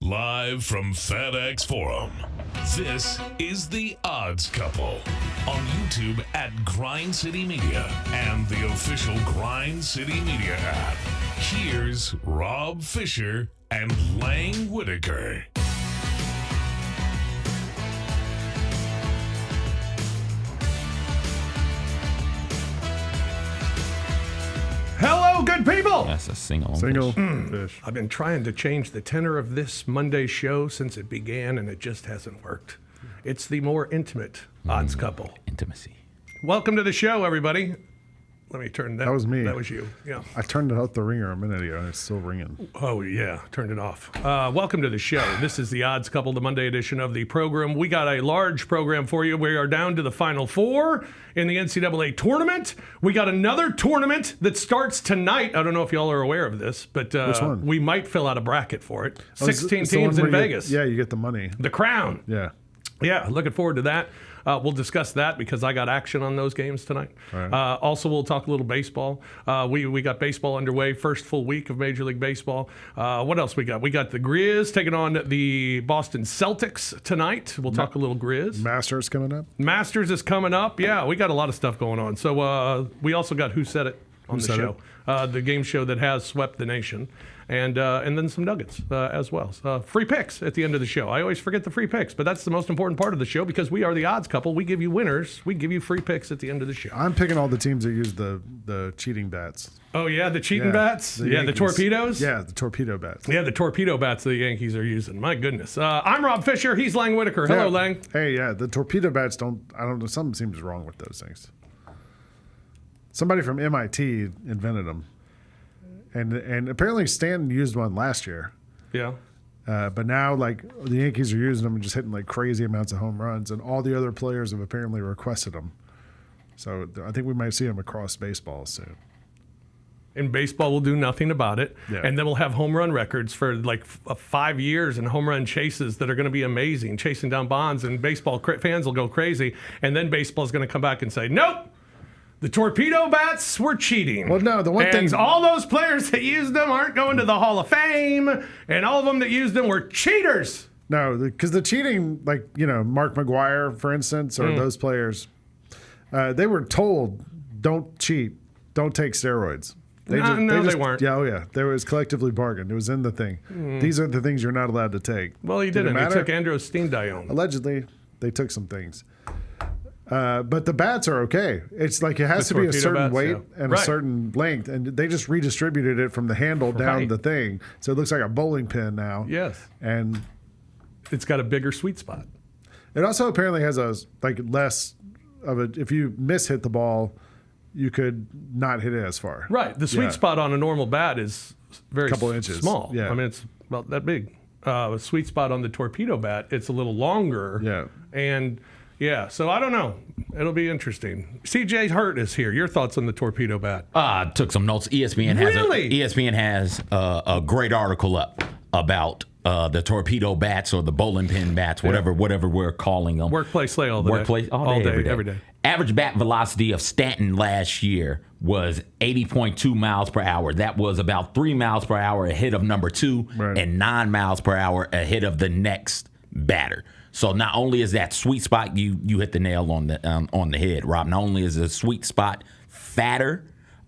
Live from FedEx Forum, this is The Odds Couple on YouTube at Grind City Media and the official Grind City Media app. Here's Rob Fisher and Lang Whitaker. Hello, good people. That's a single fish. I've been trying to change the tenor of this Monday show since it began, and it just hasn't worked. It's the more intimate odds couple. Intimacy. Welcome to the show, everybody. Let me turn that. That was me. That was you. Yeah. I turned it out the ringer a minute ago, and it's still ringing. Oh, yeah. Turned it off. Welcome to the show. This is the Odds Couple, the Monday edition of the program. We got a large program for you. We are down to the Final Four in the NCAA tournament. We got another tournament that starts tonight. I don't know if y'all are aware of this, but Which one? we might fill out a bracket for it. Oh, 16 it's the teams one in where Vegas. you get the money. The Crown. Yeah. Yeah, looking forward to that. We'll discuss that because I got action on those games tonight. Right. Also, we'll talk a little baseball. We got baseball underway, first full week of Major League Baseball. What else we got? We got the Grizz taking on the Boston Celtics tonight. We'll talk a little Grizz. Masters coming up. Masters is coming up. Yeah, we got a lot of stuff going on. So we also got Who Said It on the show, the game show that has swept the nation. And then some nuggets as well. Free picks at the end of the show. I always forget the free picks, but that's the most important part of the show because we are the odds couple. We give you winners. We give you free picks at the end of the show. I'm picking all the teams that use the cheating bats. Oh, yeah, the cheating bats? The Yeah, the Yankees. torpedoes? Yeah, the torpedo bats. Yeah, the torpedo bats the Yankees are using. My goodness. I'm Rob Fisher. He's Lang Whitaker. Hello, Lang. Hey, yeah, the torpedo bats I don't know, something seems wrong with those things. Somebody from MIT invented them. And apparently Stanton used one last year. Yeah. But now, like, the Yankees are using them and just hitting, like, crazy amounts of home runs. And all the other players have apparently requested them. So I think we might see them across baseball soon. In baseball, we'll do nothing about it. Yeah. And then we'll have home run records for like 5 years and home run chases that are going to be amazing, chasing down Bonds. And baseball fans will go crazy. And then baseball is going to come back and say, nope. The torpedo bats were cheating. Well, no, the one thing... all those players that used them aren't going to the Hall of Fame, and all of them that used them were cheaters. No, because the cheating, like, Mark McGwire, for instance, or those players, they were told, don't cheat, don't take steroids. They weren't. Yeah, oh yeah. There was collectively bargained. It was in the thing. These are the things you're not allowed to take. Well, he didn't. He took androstenedione. Allegedly, they took some things. But the bats are okay. It's like it has to be a certain weight and a certain length, and they just redistributed it from the handle down the thing, so it looks like a bowling pin now. Yes, and it's got a bigger sweet spot. It also apparently has less of a. If you hit the ball, you could not hit it as far. Right. The sweet spot on a normal bat is very couple inches. Small. Yeah. I mean, it's about that big. A sweet spot on the torpedo bat, it's a little longer. Yeah. And yeah, so I don't know. It'll be interesting. CJ Hurt is here. Your thoughts on the torpedo bat? Took some notes. ESPN has a great article up about the torpedo bats or the bowling pin bats, whatever we're calling them. Workplace play all day. Workplace all day, every day. Average bat velocity of Stanton last year was 80.2 miles per hour. That was about 3 miles per hour ahead of number 2 and 9 miles per hour ahead of the next batter. So not only is that sweet spot, you hit the nail on the head, Rob. Not only is the sweet spot fatter,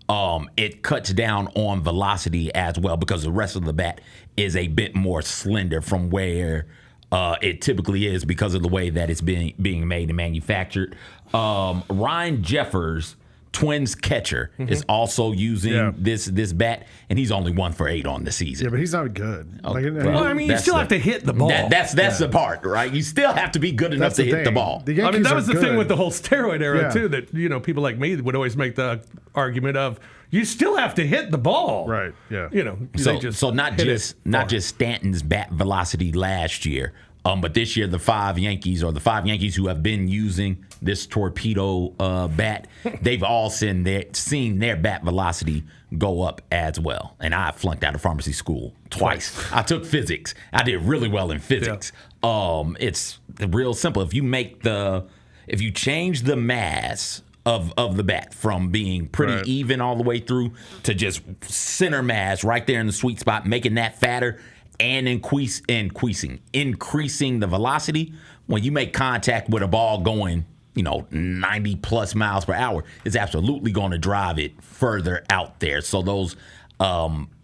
it cuts down on velocity as well because the rest of the bat is a bit more slender from where it typically is because of the way that it's being made and manufactured. Ryan Jeffers, Twins catcher, is also using this bat, and he's only 1 for 8 on the season. Yeah, but he's not good. You still have to hit the ball. That's the part, right? You still have to be good enough to hit the ball. That was the thing with the whole steroid era too. That people like me would always make the argument of you still have to hit the ball, right? Yeah. So not just Stanton's bat velocity last year. But this year, the five Yankees who have been using this torpedo bat, they've all seen their bat velocity go up as well. And I flunked out of pharmacy school twice. I took physics. I did really well in physics. It's real simple. If you change the mass of the bat from being pretty even all the way through to just center mass right there in the sweet spot, making that fatter, and increasing the velocity, when you make contact with a ball going, 90 plus miles per hour, it's absolutely going to drive it further out there. So those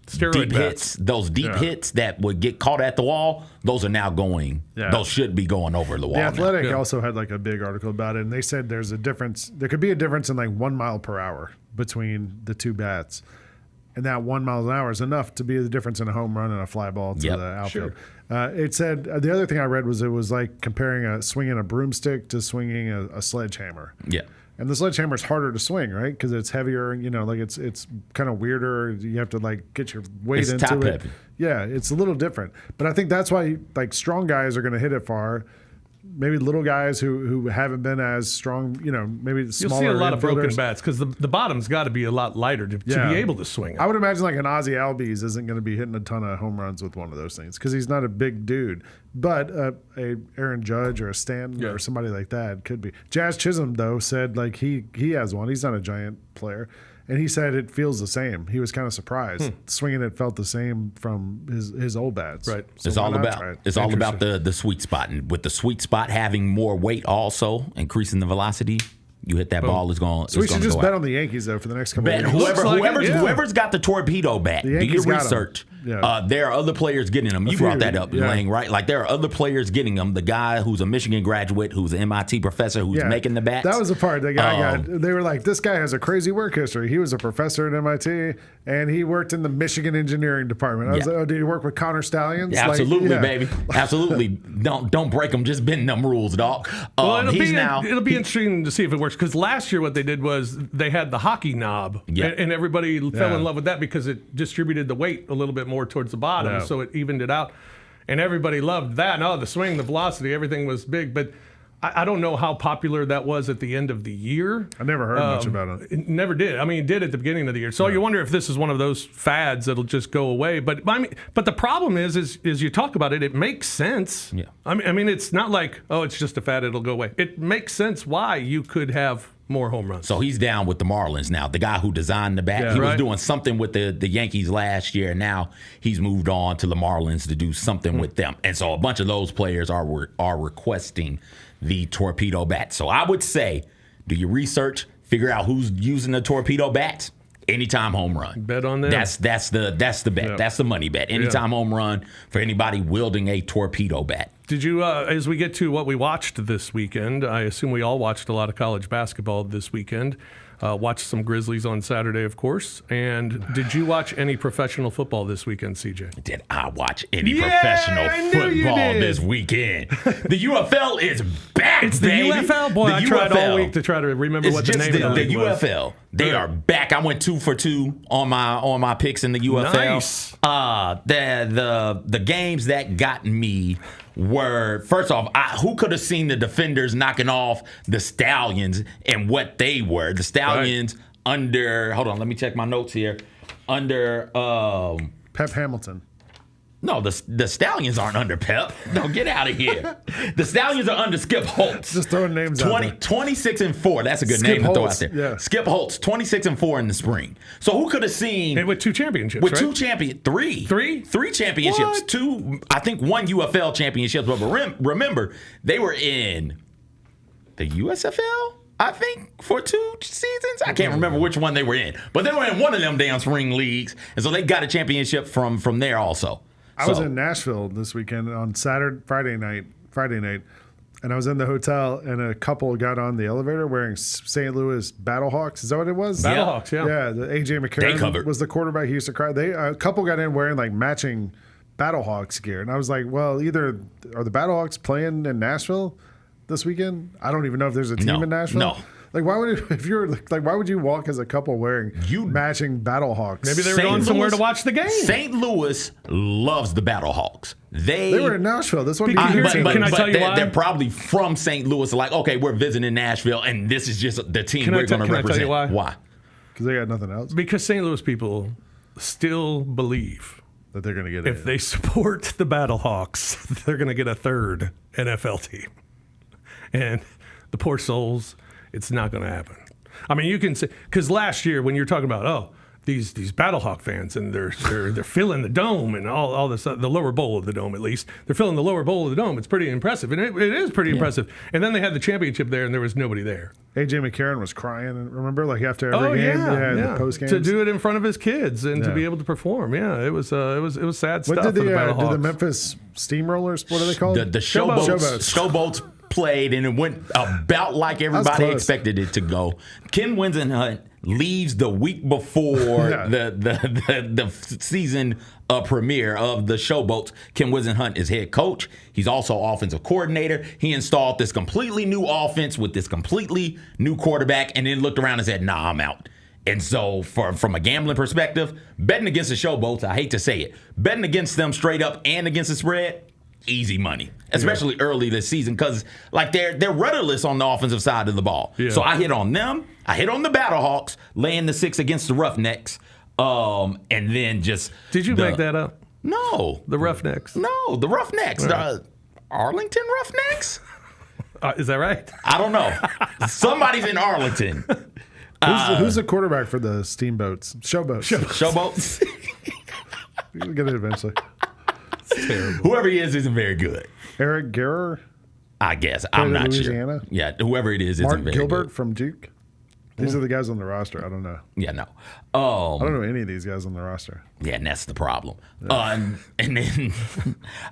deep hits that would get caught at the wall, those are now going. Yeah. Those should be going over the wall. The Athletic also had like a big article about it, and they said there's a difference. There could be a difference in like 1 mile per hour between the two bats. And that 1 mile an hour is enough to be the difference in a home run and a fly ball to the outfield. Sure. It said the other thing I read was it was like comparing swinging a broomstick to swinging a sledgehammer. Yeah. And the sledgehammer is harder to swing, right? Because it's heavier. Like it's kind of weirder. You have to like get your weight into top it. Heavy. Yeah, it's a little different. But I think that's why like strong guys are going to hit it far. Maybe little guys who haven't been as strong, maybe smaller. You'll see a lot of broken bats because the bottom's got to be a lot lighter to be able to swing it. I would imagine like an Ozzie Albies isn't going to be hitting a ton of home runs with one of those things because he's not a big dude. But a Aaron Judge or a Stanton or somebody like that could be. Jazz Chisholm, though, said like he has one. He's not a giant player. And he said it feels the same. He was kind of surprised. Swinging it felt the same from his old bats. Right. So it's all about the sweet spot. And with the sweet spot having more weight also, increasing the velocity, you hit that ball, it's going to So we should just bet on the Yankees, though, for the next couple of weeks. weeks. Whoever's got the torpedo bat, do your research. There are other players getting them. You brought that up, Lang, right? Like there are other players getting them. The guy who's a Michigan graduate, who's an MIT professor, who's making the bats. That was the part that guy got. They were like, this guy has a crazy work history. He was a professor at MIT, and he worked in the Michigan engineering department. I was like, oh, did he work with Connor Stallions? Yeah, absolutely, baby. Absolutely. Don't break them. Just bend them rules, dog. Well, it'll be interesting to see if it works because last year what they did was they had the hockey knob, and everybody fell in love with that because it distributed the weight a little bit more towards the bottom, so it evened it out, and everybody loved that. No, the swing, the velocity, everything was big, but I don't know how popular that was at the end of the year. I never heard much about it. It never did. I mean, it did at the beginning of the year. So you wonder if this is one of those fads that'll just go away. But the problem is you talk about it, it makes sense. Yeah. I mean, it's not like, oh, it's just a fad, it'll go away. It makes sense why you could have more home runs. So he's down with the Marlins now. The guy who designed the bat, he was doing something with the Yankees last year. Now he's moved on to the Marlins to do something with them. And so a bunch of those players are requesting the torpedo bat. So I would say, do your research, figure out who's using the torpedo bats. Anytime home run. Bet on them. That's the bet. Yep. That's the money bet. Anytime home run for anybody wielding a torpedo bat. Did you, as we get to what we watched this weekend, I assume we all watched a lot of college basketball this weekend. Watched some Grizzlies on Saturday, of course. And did you watch any professional football this weekend, CJ? Did I watch any professional football this weekend? The UFL is back, It's the UFL? Boy, I tried all week to try to remember what the name of the league was. The UFL. They are back. I went 2 for 2 on my picks in the UFL. Nice. The games that got me were, first off, who could have seen the defenders knocking off the Stallions and what they were? The Stallions under, hold on, let me check my notes here. Under Pep Hamilton. No, the Stallions aren't under Pep. No, get out of here. The Stallions are under Skip Holtz. Just throwing names out there. 26-4. That's a good name to throw out there. Yeah. Skip Holtz, 26-4 in the spring. So who could have seen... And with 2 championships, with right? Three. Three championships. What? 2, I think 1 UFL championship. But remember, they were in the USFL? I think for 2 seasons. I can't remember which one they were in. But they were in one of them damn spring leagues. And so they got a championship from there also. I was in Nashville this weekend on Friday night, and I was in the hotel, and a couple got on the elevator wearing St. Louis Battlehawks. Is that what it was? Battlehawks, yeah. Yeah, the A.J. McCarron was the quarterback. He used to cry. A couple got in wearing like matching Battlehawks gear, and I was like, well, either are the Battlehawks playing in Nashville this weekend? I don't even know if there's a team in Nashville. No. Like, why would you walk as a couple wearing matching Battlehawks? Maybe they were going somewhere to watch the game. St. Louis loves the Battlehawks. They were in Nashville. This one, can I tell you why? They're probably from St. Louis. Like, okay, we're visiting Nashville, and this is just the team we're going to represent. Can I tell you why? Why? Because they got nothing else. Because St. Louis people still believe that they're going to get if they support the Battlehawks, they're going to get a 3rd NFL team. And the poor souls, it's not going to happen. I mean, you can say, because last year when you're talking about, these Battlehawk fans, and they're filling the dome and all this, the lower bowl of the dome at least. They're filling the lower bowl of the dome. It's pretty impressive, and it is pretty impressive. And then they had the championship there, and there was nobody there. AJ McCarron was crying. Remember, like after every game, the post games, to do it in front of his kids and to be able to perform. Yeah, it was sad stuff. What did for the Battlehawks. did the Memphis Steamrollers? What are they called? The Showboats played, and it went about like everybody expected it to go. Ken Wisenhunt leaves the week before the season premiere of the Showboats. Ken Wisenhunt is head coach. He's also offensive coordinator. He installed this completely new offense with this completely new quarterback, and then looked around and said, "Nah, I'm out." And so from a gambling perspective, betting against the Showboats, I hate to say it, betting against them straight up and against the spread, easy money, especially early this season, because like they're rudderless on the offensive side of the ball. Yeah. So I hit on them. I hit on the Battlehawks, laying the 6 against the Roughnecks, and then just. Did you make that up? No, the Roughnecks. No, the Roughnecks. Right. The Arlington Roughnecks. Is that right? I don't know. Somebody's in Arlington. Who's the quarterback for the Steamboats? Showboats. We'll get it eventually. Whoever he is isn't very good. Eric Garrer? I guess. I'm not Louisiana? sure. Yeah, whoever it is Mark isn't very Gilbert good. from Duke? These are the guys on the roster. I don't know. Yeah, no. I don't know any of these guys on the roster. Yeah, and that's the problem. And then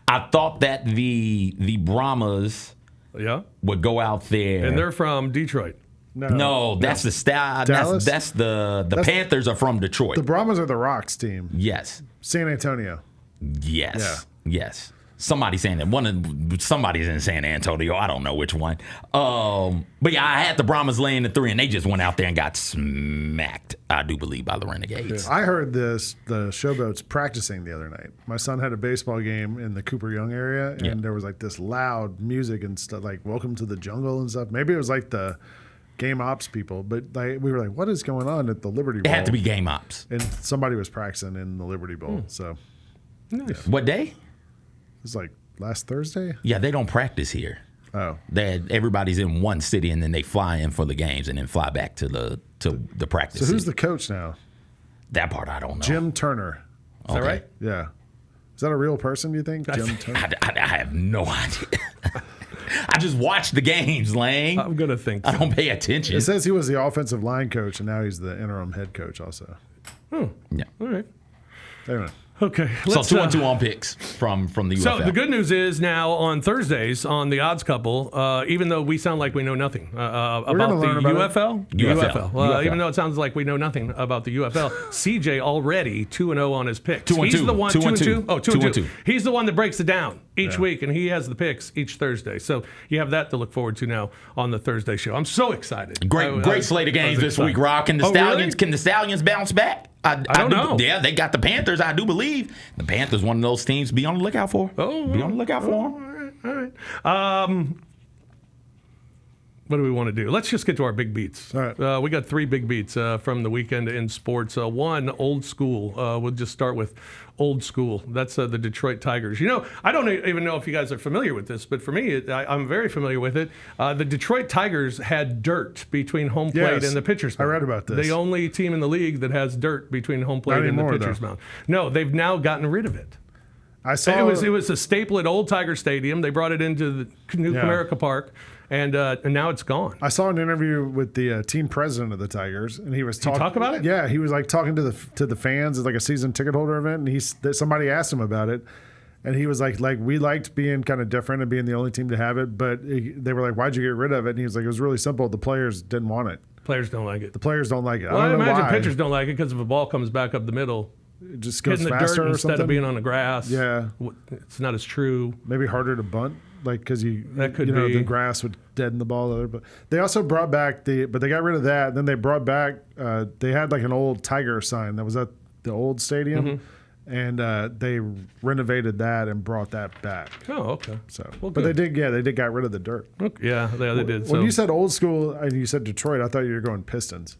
I thought that the Brahmas would go out there. And they're from Detroit. No, that's the style. Dallas? That's the Panthers are from Detroit. The Brahmas are the Rocks team. Yes. San Antonio. Yes. Yeah. Yes. Somebody's saying that. Somebody's in San Antonio. I don't know which one. But yeah, I had the Brahmas laying the 3, and they just went out there and got smacked, I do believe, by the Renegades. I heard the Showboats practicing the other night. My son had a baseball game in the Cooper Young area, and there was like this loud music and stuff, like "Welcome to the Jungle" and stuff. Maybe it was like the game ops people, but we were like, what is going on at the Liberty Bowl? It had to be game ops. And somebody was practicing in the Liberty Bowl. So nice. What day? It was like last Thursday. Yeah, they don't practice here. Oh, everybody's in one city, and then they fly in for the games, and then fly back to the practice. So who's city. the coach now? That part I don't know. Jim Turner. Is that right? Yeah. Is that a real person? Do you think? Jim Turner. I have no idea. I just watch the games, Lang. I'm gonna think so. I don't pay attention. It says he was the offensive line coach, and now he's the interim head coach also. Yeah. All right. Anyway. Okay. So 2-2 on picks from the UFL. So the good news is now on Thursdays on the Odds Couple, even though we sound like we know nothing about the UFL. Even though it sounds like we know nothing about the UFL, CJ already 2-0 on his picks. He's the one 2-2. Oh, 2-2. He's the one that breaks it down each week, and he has the picks each Thursday. So you have that to look forward to now on the Thursday show. I'm so excited. Great slate of games this week, Rock. Can the Stallions bounce back? I don't know. Yeah, they got the Panthers, I do believe. The Panthers, one of those teams, be on the lookout for. Be on the lookout for them. All right. What do we want to do? Let's just get to our big beats. All right. We got 3 big beats from the weekend in sports. One, old school. We'll just start with old school. That's the Detroit Tigers. You know, I don't even know if you guys are familiar with this, but for me, I'm very familiar with it. The Detroit Tigers had dirt between home plate and the pitcher's mound. I read about this. The only team in the league that has dirt between home plate and the pitcher's mound. No, they've now gotten rid of it. I saw it was a staple at Old Tiger Stadium. They brought it into the new Comerica Park. And now it's gone. I saw an interview with the team president of the Tigers, and he was talking. Talk about it? Yeah, he was like talking to the fans at like a season ticket holder event, and somebody asked him about it, and he was like we liked being kind of different and being the only team to have it, but they were like, why'd you get rid of it? And he was like, it was really simple. The players didn't want it. Players don't like it. The players don't like it. Well, I don't know imagine why. pitchers don't like it because if a ball comes back up the middle, it just goes hitting the faster dirt or instead something. of being on the grass. Yeah, it's not as true. Maybe harder to bunt. Like because that could be. The grass would deaden the ball. But they also brought back but they got rid of that. And then they brought back. They had like an old Tiger sign that was at the old stadium, and they renovated that and brought that back. Oh, okay. So, well, but they did got rid of the dirt. Okay. Yeah, they did. When you said old school and you said Detroit, I thought you were going Pistons.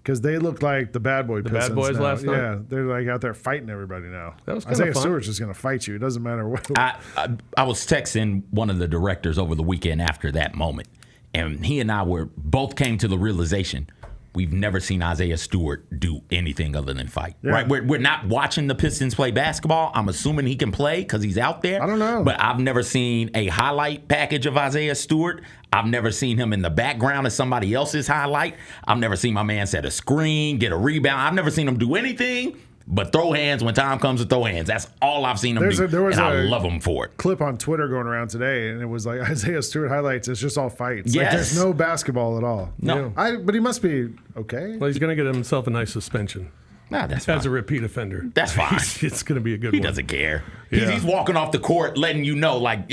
Because they look like the bad boy Pistons. Bad boys now. last night? Yeah, they're like out there fighting everybody now. That was kind of Isaiah fun. Stewart's just going to fight you. It doesn't matter what. I was texting one of the directors over the weekend after that moment, and he and I both came to the realization we've never seen Isaiah Stewart do anything other than fight. Yeah. Right? We're not watching the Pistons play basketball. I'm assuming he can play because he's out there. I don't know. But I've never seen a highlight package of Isaiah Stewart. I've never seen him in the background of somebody else's highlight. I've never seen my man set a screen, get a rebound. I've never seen him do anything but throw hands when time comes to throw hands. That's all I've seen him do, and I love him for it. Clip on Twitter going around today, and it was like Isaiah Stewart highlights. It's just all fights. Yes. Like, there's no basketball at all. No. But he must be okay. Well, he's going to get himself a nice suspension. Nah, that's fine. As a repeat offender. That's fine. It's going to be a good He one. doesn't care. Yeah. He's walking off the court letting you know, like,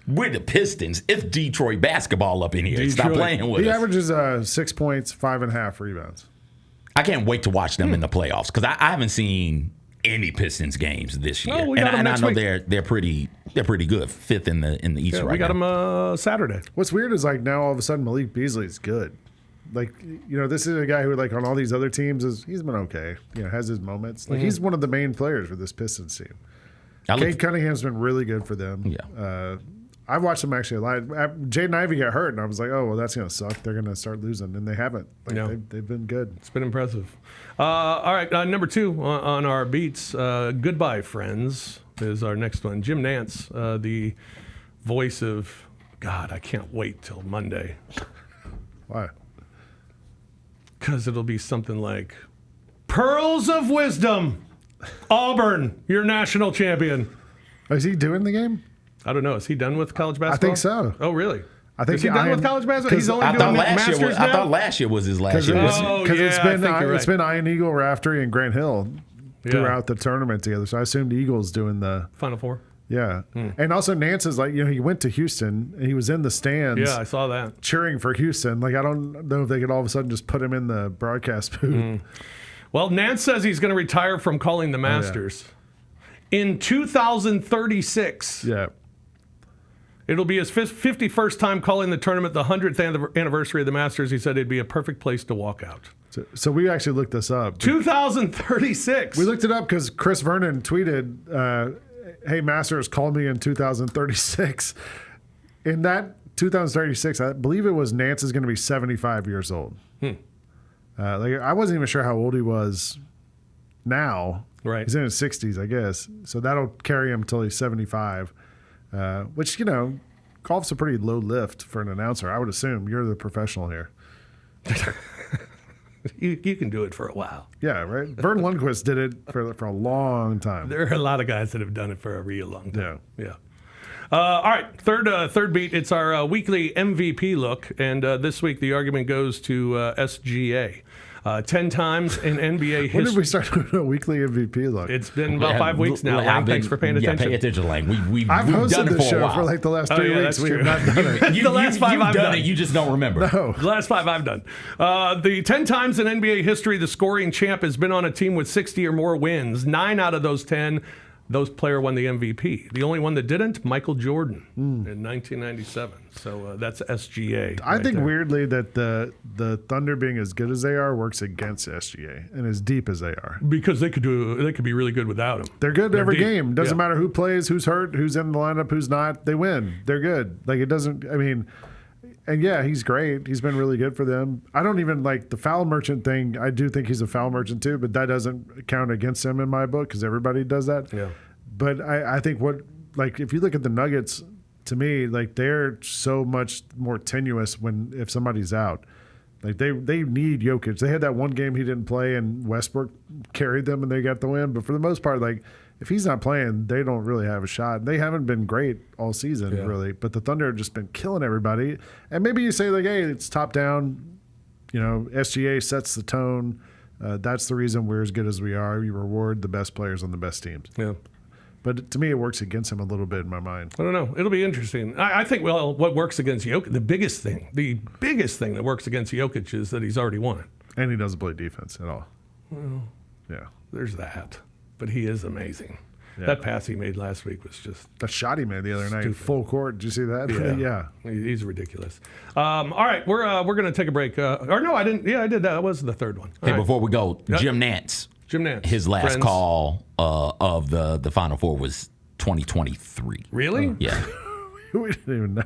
we're the Pistons. It's Detroit basketball up in here. Stop playing with us. He averages 6 points, 5.5 rebounds. I can't wait to watch them in the playoffs because I haven't seen any Pistons games this year. We got them and I next know week. they're pretty good, fifth in the East right now. We got them Saturday. What's weird is like now all of a sudden Malik Beasley's good. Like, you know, this is a guy who, like, on all these other teams, he's been okay. You know, has his moments. Like, he's one of the main players for this Pistons team. Cade Cunningham's been really good for them. Yeah. I watched them actually live. Jaden Ivey got hurt, and I was like, oh, well, that's going to suck. They're going to start losing, and they haven't. Like, they've been good. It's been impressive. All right, number 2 on our beats, Goodbye, Friends, is our next one. Jim Nantz, the voice of, God, I can't wait till Monday. Why? Because it'll be something like, Pearls of Wisdom, Auburn, your national champion. Is he doing the game? I don't know. Is he done with college basketball? I think so. Oh, really? I think is he done with college basketball? He's only doing Masters now? I thought last year was his last year. It's been Ian Eagle, Raftery, and Grant Hill throughout the tournament together. So I assumed Eagle's doing the Final Four. Yeah. And also Nance is like, you know, he went to Houston and he was in the stands. Yeah, I saw that. Cheering for Houston. Like, I don't know if they could all of a sudden just put him in the broadcast booth. Well, Nance says he's going to retire from calling the Masters. In 2036. Yeah. It'll be his 51st time calling the tournament, the 100th anniversary of the Masters. He said it'd be a perfect place to walk out. So we actually looked this up. 2036. We looked it up because Chris Vernon tweeted, hey, Masters, call me in 2036. In that 2036, I believe it was Nance is going to be 75 years old. Like, I wasn't even sure how old he was now. Right. He's in his 60s, I guess. So that'll carry him until he's 75. Which, you know, golf's a pretty low lift for an announcer. I would assume you're the professional here. You can do it for a while. Yeah, right. Vern Lundquist did it for a long time. There are a lot of guys that have done it for a real long time. Yeah. All right, third beat. It's our weekly MVP look, and this week the argument goes to SGA. 10 times in NBA history. When did we start doing a weekly MVP look? It's been about 5 weeks now. Lang, thanks for paying attention. Pay attention, Lang. We've I've hosted done it the for show a while. for like the last 3 weeks. We have not done it. The last 5 I've done it. You just don't remember. No. The last 5 I've done. The 10 times in NBA history, the scoring champ has been on a team with 60 or more wins. 9 out of those 10, those player won the MVP. The only one that didn't, Michael Jordan in 1997. So that's SGA. I think weirdly that the Thunder being as good as they are works against SGA and as deep as they are. Because they could be really good without him. They're good every deep. game. Doesn't matter who plays, who's hurt, who's in the lineup, who's not. They win. They're good. Like, it doesn't. I mean. And yeah, he's great. He's been really good for them. I don't even like the foul merchant thing. I do think he's a foul merchant too, but that doesn't count against him in my book because everybody does that. Yeah. But I think if you look at the Nuggets, to me, like, they're so much more tenuous if somebody's out. Like, they need Jokic. They had that one game he didn't play and Westbrook carried them and they got the win. But for the most part, like, if he's not playing, they don't really have a shot. They haven't been great all season, really. But the Thunder have just been killing everybody. And maybe you say, like, hey, it's top down. You know, SGA sets the tone. That's the reason we're as good as we are. You reward the best players on the best teams. Yeah. But to me, it works against him a little bit in my mind. I don't know. It'll be interesting. I think, well, what works against Jokic, the biggest thing that works against Jokic is that he's already won it. And he doesn't play defense at all. Well, yeah. There's that. But he is amazing. Yeah. That pass he made last week was just... That shot he made the other night, full court. Did you see that? Yeah. He's ridiculous. All right, we're going to take a break. Or no, I didn't. Yeah, I did that. That was the third one. Hey, before we go, Jim Nantz. His last call of the Final Four was 2023. Really? Yeah. We didn't even know.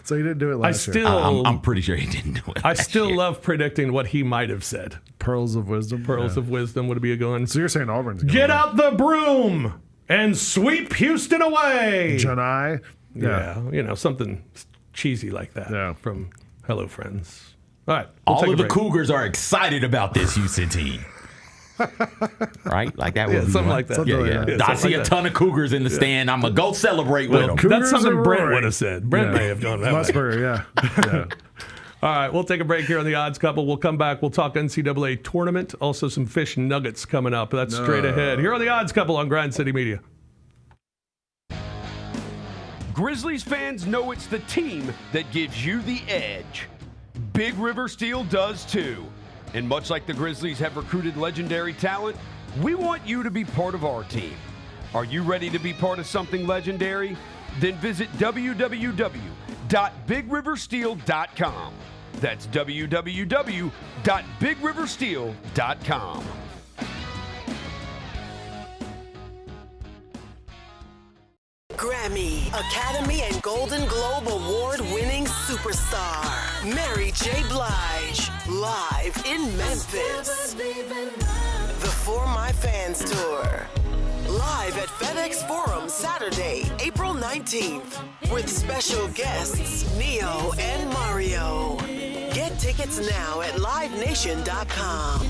So he didn't do it last year. I'm pretty sure he didn't do it. I still love predicting what he might have said. Pearls of wisdom. Pearls of wisdom would be a good one. So you're saying Auburn's going Get out the broom and sweep Houston away. Janai. Yeah, something cheesy like that from Hello Friends. All right. All of the Cougars are excited about this Houston team. Right? Like that would be something like that. Yeah. I see a ton of Cougars in the stand. I'm going to go celebrate with them. That's something Brent would have said. Brent may have gone that way. Musburger, yeah. All right, we'll take a break here on the Odds Couple. We'll come back. We'll talk NCAA tournament. Also some fish nuggets coming up. That's straight ahead. Here on the Odds Couple on Grind City Media. Grizzlies fans know it's the team that gives you the edge. Big River Steel does too. And much like the Grizzlies have recruited legendary talent, we want you to be part of our team. Are you ready to be part of something legendary? Then visit www.bigriversteel.com. That's www.bigriversteel.com. Grammy, Academy, and Golden Globe Award-winning superstar Mary J. Blige, live in Memphis. The For My Fans Tour, live at FedEx Forum Saturday, April 19th, with special guests Neo and Mario. Get tickets now at livenation.com.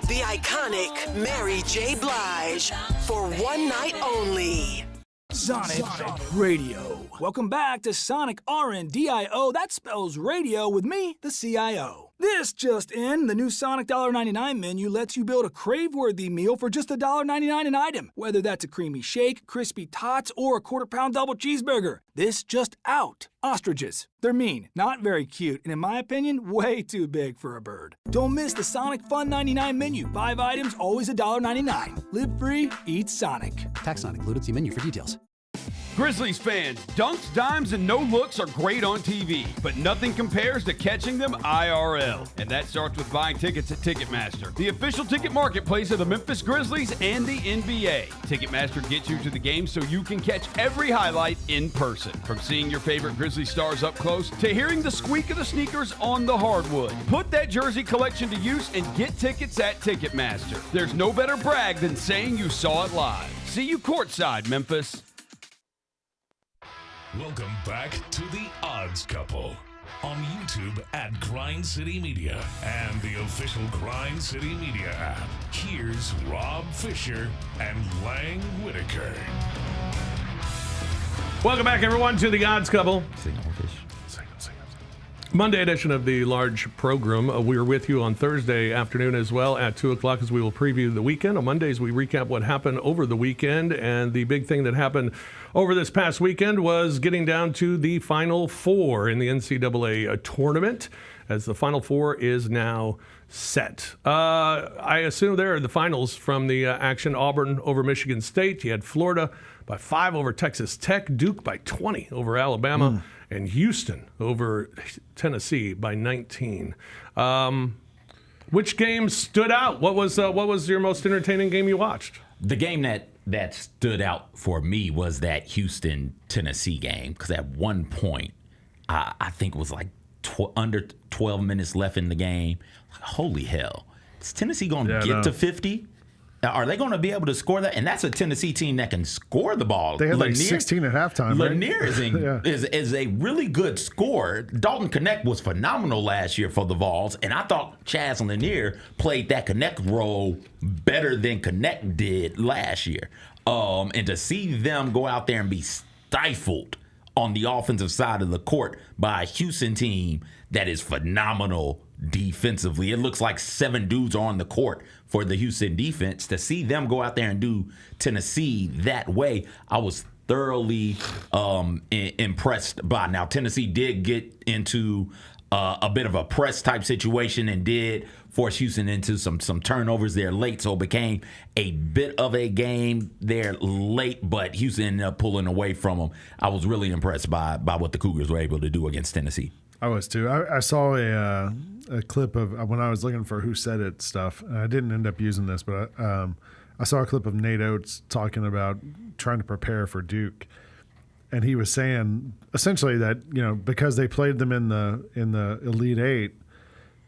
The iconic Mary J. Blige for one night only. Sonic Radio. Welcome back to Sonic RNDIO. That spells radio with me, the CIO. This just in, the new Sonic $1.99 menu lets you build a crave-worthy meal for just $1.99 an item. Whether that's a creamy shake, crispy tots, or a quarter-pound double cheeseburger. This just out. Ostriches. They're mean, not very cute, and in my opinion, way too big for a bird. Don't miss the Sonic Fun 99 menu. 5 items, always $1.99. Live free, eat Sonic. Tax not included. See menu for details. Grizzlies fans, dunks, dimes, and no looks are great on TV, but nothing compares to catching them IRL. And that starts with buying tickets at Ticketmaster, the official ticket marketplace of the Memphis Grizzlies and the NBA. Ticketmaster gets you to the game so you can catch every highlight in person. From seeing your favorite Grizzly stars up close to hearing the squeak of the sneakers on the hardwood. Put that jersey collection to use and get tickets at Ticketmaster. There's no better brag than saying you saw it live. See you courtside, Memphis. Welcome back to the Odds Couple on YouTube at Grind City Media and the official Grind City Media app. Here's Rob Fisher and Lang Whitaker. Welcome back, everyone, to the Odds Couple. Monday edition of the large program. We're with you on Thursday afternoon as well at 2 o'clock as we will preview the weekend. On Mondays, we recap what happened over the weekend. And the big thing that happened over this past weekend was getting down to the Final Four in the NCAA tournament, as the Final Four is now set. I assume there are the finals from the action. Auburn over Michigan State. You had Florida by 5 over Texas Tech, Duke by 20 over Alabama, and Houston over Tennessee by 19. Which game stood out? What was your most entertaining game you watched? The game that stood out for me was that Houston-Tennessee game, because at one point, I think it was like under 12 minutes left in the game. Holy hell. Is Tennessee going to get to 50? Are they going to be able to score that? And that's a Tennessee team that can score the ball. They had like 16 at halftime. Lanier is a really good scorer. Dalton Knecht was phenomenal last year for the Vols, and I thought Chaz Lanier played that Knecht role better than Knecht did last year. And to see them go out there and be stifled on the offensive side of the court by a Houston team that is phenomenal defensively. It looks like 7 dudes are on the court for the Houston defense. To see them go out there and do Tennessee that way, I was thoroughly impressed by. Now, Tennessee did get into a bit of a press type situation and did force Houston into some turnovers there late, so it became a bit of a game there late, but Houston ended up pulling away from them. I was really impressed by what the Cougars were able to do against Tennessee. I was too. I saw a clip of when I was looking for who said it stuff. And I didn't end up using this, but I saw a clip of Nate Oates talking about trying to prepare for Duke. and he was saying essentially that, you know, because they played them in the Elite Eight,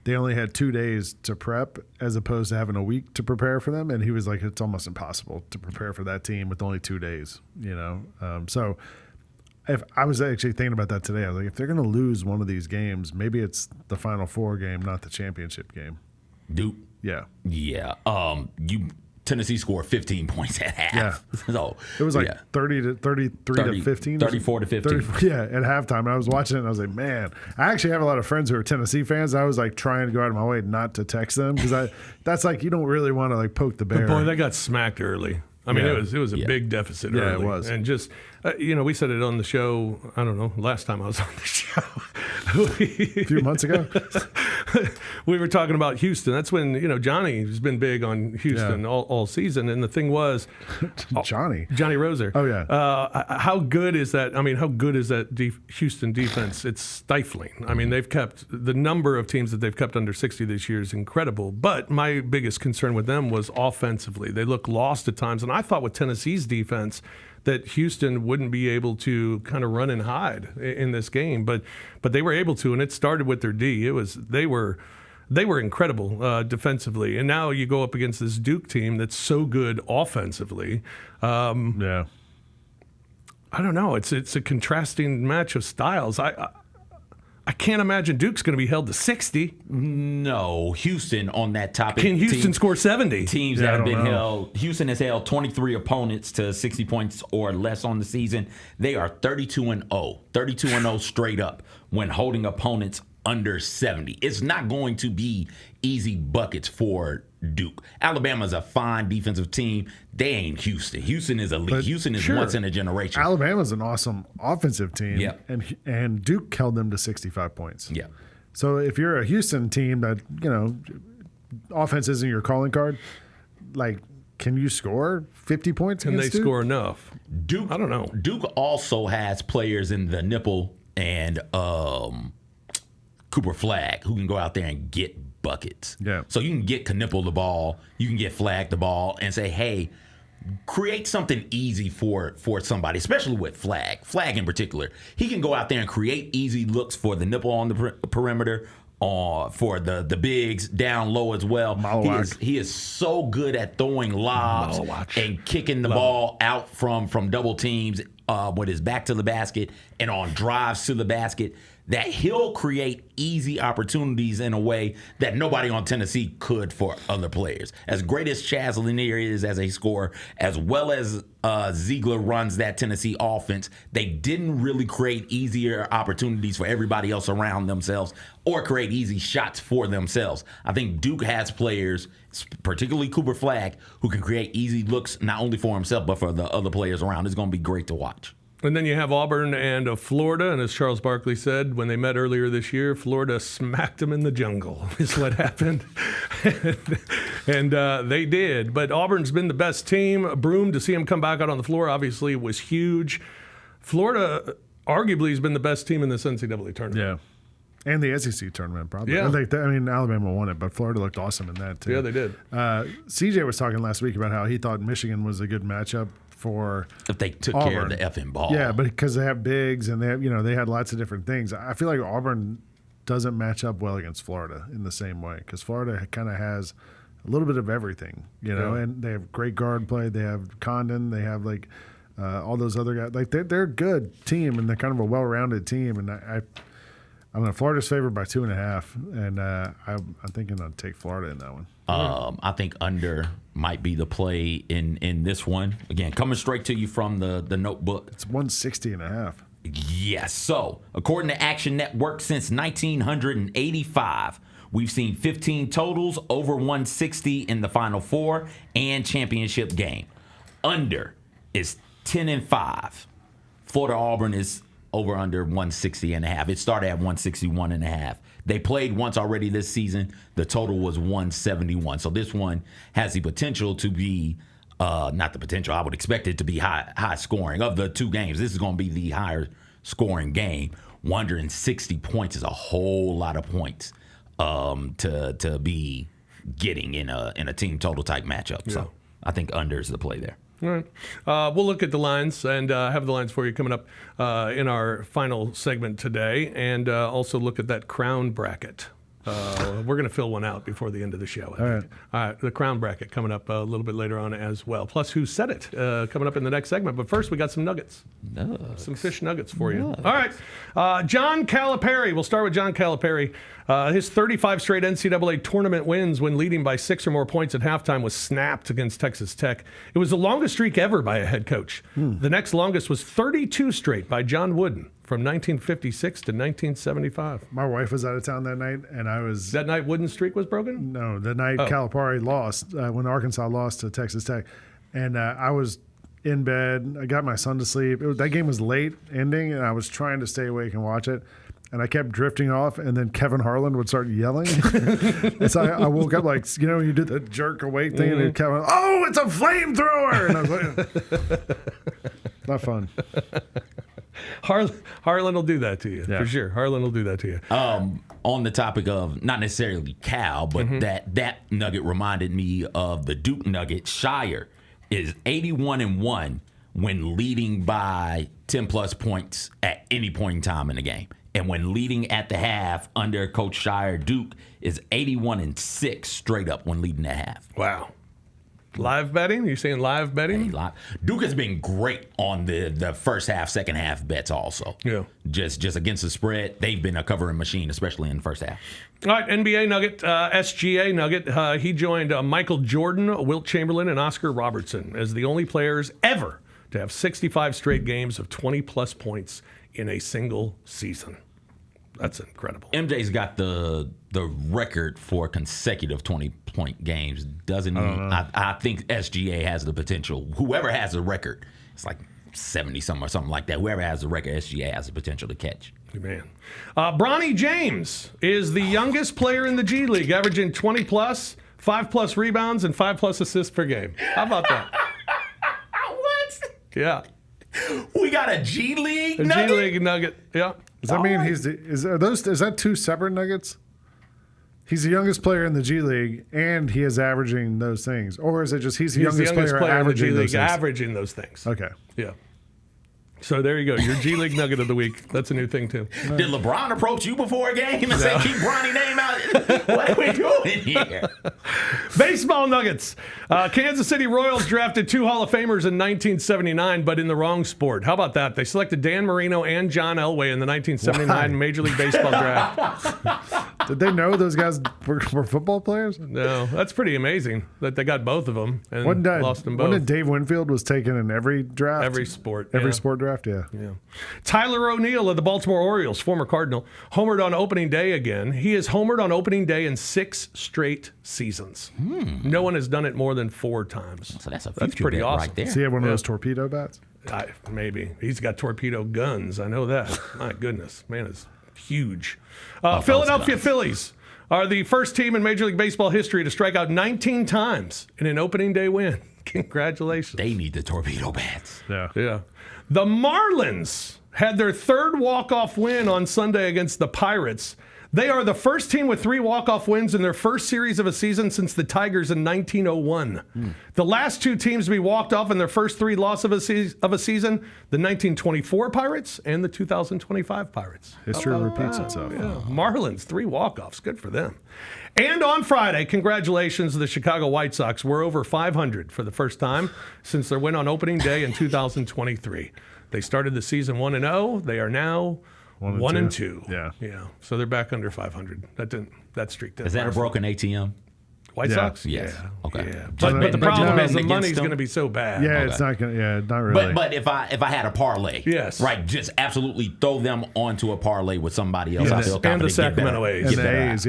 they only had 2 days to prep as opposed to having a week to prepare for them. And he was like, it's almost impossible to prepare for that team with only 2 days, you know? So if I was actually thinking about that today, I was like, if they're going to lose one of these games, maybe it's the Final Four game, not the championship game. Duke. Yeah. Yeah. Tennessee scored 15 points at half. Yeah. So it was like 30 to 33 to 15. 34 to 15. 30, yeah, at halftime. And I was watching it and I was like, man, I actually have a lot of friends who are Tennessee fans. I was like trying to go out of my way not to text them because that's like, you don't really want to like poke the bear. But boy, they got smacked early. I mean, it was a big deficit early. Yeah, it was. And just, you know, we said it on the show, I don't know, last time I was on the show. A few months ago. We were talking about Houston. That's when, you know, Johnny has been big on Houston all season. And the thing was. Johnny Roser. Oh, yeah. How good is that? I mean, how good is that Houston defense? It's stifling. I mean, they've kept the number of teams that they've kept under 60 this year is incredible. But my biggest concern with them was offensively. They look lost at times. And I thought with Tennessee's defense that Houston wouldn't be able to kind of run and hide in this game, but they were able to, and it started with their D. They were incredible defensively, and now you go up against this Duke team that's so good offensively. Yeah, I don't know. It's a contrasting match of styles. I can't imagine Duke's going to be held to 60. No, Houston on that topic. Can Houston score 70? Teams that have been held. Houston has held 23 opponents to 60 points or less on the season. They are 32-0. 32-0 straight up when holding opponents under 70. It's not going to be easy buckets for Duke. Alabama's a fine defensive team. They ain't Houston. Houston is elite. Houston is once in a generation. Alabama's an awesome offensive team. Yeah. And Duke held them to 65 points. Yeah. So if you're a Houston team that, you know, offense isn't your calling card, like, can you score 50 points Can against they Duke? score enough? Duke, I don't know. Duke also has players in the nipple and Cooper Flag who can go out there and get buckets. Yeah. So you can get Knipple the ball, you can get Flag the ball, and say, hey, create something easy for somebody, especially with Flag. Flag in particular. He can go out there and create easy looks for the nipple on the perimeter, for the bigs down low as well. He is so good at throwing lobs and kicking the ball out from double teams with his back to the basket and on drives to the basket, that he'll create easy opportunities in a way that nobody on Tennessee could for other players. As great as Chaz Lanier is as a scorer, as well as Ziegler runs that Tennessee offense, they didn't really create easier opportunities for everybody else around themselves or create easy shots for themselves. I think Duke has players, particularly Cooper Flag, who can create easy looks not only for himself but for the other players around. It's going to be great to watch. And then you have Auburn and Florida, and as Charles Barkley said, when they met earlier this year, Florida smacked them in the jungle, is what happened. and they did. But Auburn's been the best team. Broom, to see him come back out on the floor, obviously, was huge. Florida arguably has been the best team in this NCAA tournament. Yeah. And the SEC tournament, probably. Yeah. I mean, Alabama won it, but Florida looked awesome in that, too. Yeah, they did. CJ was talking last week about how he thought Michigan was a good matchup for if they took Auburn. care of the effing ball. Yeah, but because they have bigs and they have, they had lots of different things. I feel like Auburn doesn't match up well against Florida in the same way because Florida kind of has a little bit of everything, and they have great guard play. They have Condon. They have all those other guys. Like they're a good team and they're kind of a well-rounded team. And I don't know. Florida's favored by 2.5, and I'm thinking I'll take Florida in that one. I think under might be the play in this one. Again, coming straight to you from the notebook. It's 160.5. Yes. So, according to Action Network, since 1985, we've seen 15 totals over 160 in the Final Four and championship game. Under is 10-5. Florida Auburn is over under 160.5. It started at 161.5. They played once already this season. The total was 171. So this one has the potential to be, not the potential, I would expect it to be high scoring. Of the two games, this is going to be the higher scoring game. 160 points is a whole lot of points to be getting in a team total type matchup. Yeah. So I think under is the play there. All right. We'll look at the lines and have the lines for you coming up in our final segment today, and also look at that crown bracket. We're going to fill one out before the end of the show. All right. The crown bracket coming up a little bit later on as well. Plus, who said it coming up in the next segment. But first, we got some nuggets. Some fish nuggets for you. All right. John Calipari. We'll start with John Calipari. His 35 straight NCAA tournament wins when leading by 6 or more points at halftime was snapped against Texas Tech. It was the longest streak ever by a head coach. The next longest was 32 straight by John Wooden from 1956 to 1975. My wife was out of town that night, and I was... That night Wooden's streak was broken? No, the night Calipari lost, when Arkansas lost to Texas Tech. And I was in bed. I got my son to sleep. That game was late ending, and I was trying to stay awake and watch it. And I kept drifting off, and then Kevin Harlan would start yelling. And so I woke up like, you do the jerk awake thing, and then Kevin, oh, it's a flamethrower! And I was like, not fun. Harlan will do that to you, for sure. Harlan will do that to you. On the topic of not necessarily Cal, but that nugget reminded me of the Duke nugget. Shire is 81-1 when leading by 10-plus points at any point in time in the game. And when leading at the half under Coach Shire, Duke is 81-6 straight up when leading at half. Wow. Live betting? Are you saying live betting? Hey, Duke has been great on the first half, second half bets also. Yeah. Just against the spread, they've been a covering machine, especially in the first half. All right, NBA nugget, SGA nugget. He joined Michael Jordan, Wilt Chamberlain, and Oscar Robertson as the only players ever to have 65 straight games of 20-plus points in a single season. That's incredible. MJ's got the record for consecutive 20-point games, doesn't he? I think SGA has the potential. Whoever has the record, it's like 70-something or something like that. Whoever has the record, SGA has the potential to catch. Man. Bronny James is the youngest player in the G League, averaging 20-plus, 5-plus rebounds, and 5-plus assists per game. How about that? What? Yeah. We got a G League nugget? G League nugget, yeah. Does that mean is that two separate nuggets? He's the youngest player in the G League, and he is averaging those things, or is it just he's the youngest player averaging in the G League, those things? averaging those things? Okay, yeah. So there you go, your G League nugget of the week. That's a new thing too. Did LeBron approach you before a game and say, "Keep Bronny's name out"? What are we doing here? Baseball nuggets. Kansas City Royals drafted 2 Hall of Famers in 1979, but in the wrong sport. How about that? They selected Dan Marino and John Elway in the 1979 Major League Baseball draft. Did they know those guys were football players? No, that's pretty amazing that they got both of them and lost them both. Wasn't Dave Winfield was taken in every draft? Every sport. Every sport draft, yeah. Tyler O'Neill of the Baltimore Orioles, former Cardinal, homered on opening day again. He has homered on opening day in 6 straight seasons. No one has done it more than 4 times. So that's pretty awesome. right there. Does he have one of those torpedo bats? Maybe. He's got torpedo guns. I know that. My goodness. Man, it's huge. Philadelphia Phillies are the first team in Major League Baseball history to strike out 19 times in an opening day win. Congratulations. They need the torpedo bats. Yeah. The Marlins had their 3rd walk-off win on Sunday against the Pirates. They are the first team with 3 walk-off wins in their first series of a season since the Tigers in 1901. The last 2 teams to be walked off in their first 3 losses of a season, the 1924 Pirates and the 2025 Pirates. History repeats itself. Yeah. Marlins, 3 walk-offs. Good for them. And on Friday, congratulations, the Chicago White Sox were over 500 for the first time since their win on opening day in 2023. They started the season 1-0. They are now 1-2. Yeah. So they're back under 500. That streak didn't. Is that a broken ATM? White Sox? Yes. Yeah. Okay. Yeah. But the problem is the money's going to be so bad. Yeah, it's not going to. Yeah, not really. But if I had a parlay, right, just absolutely throw them onto a parlay with somebody else. I feel confident. And the Sacramento A's. And the A's,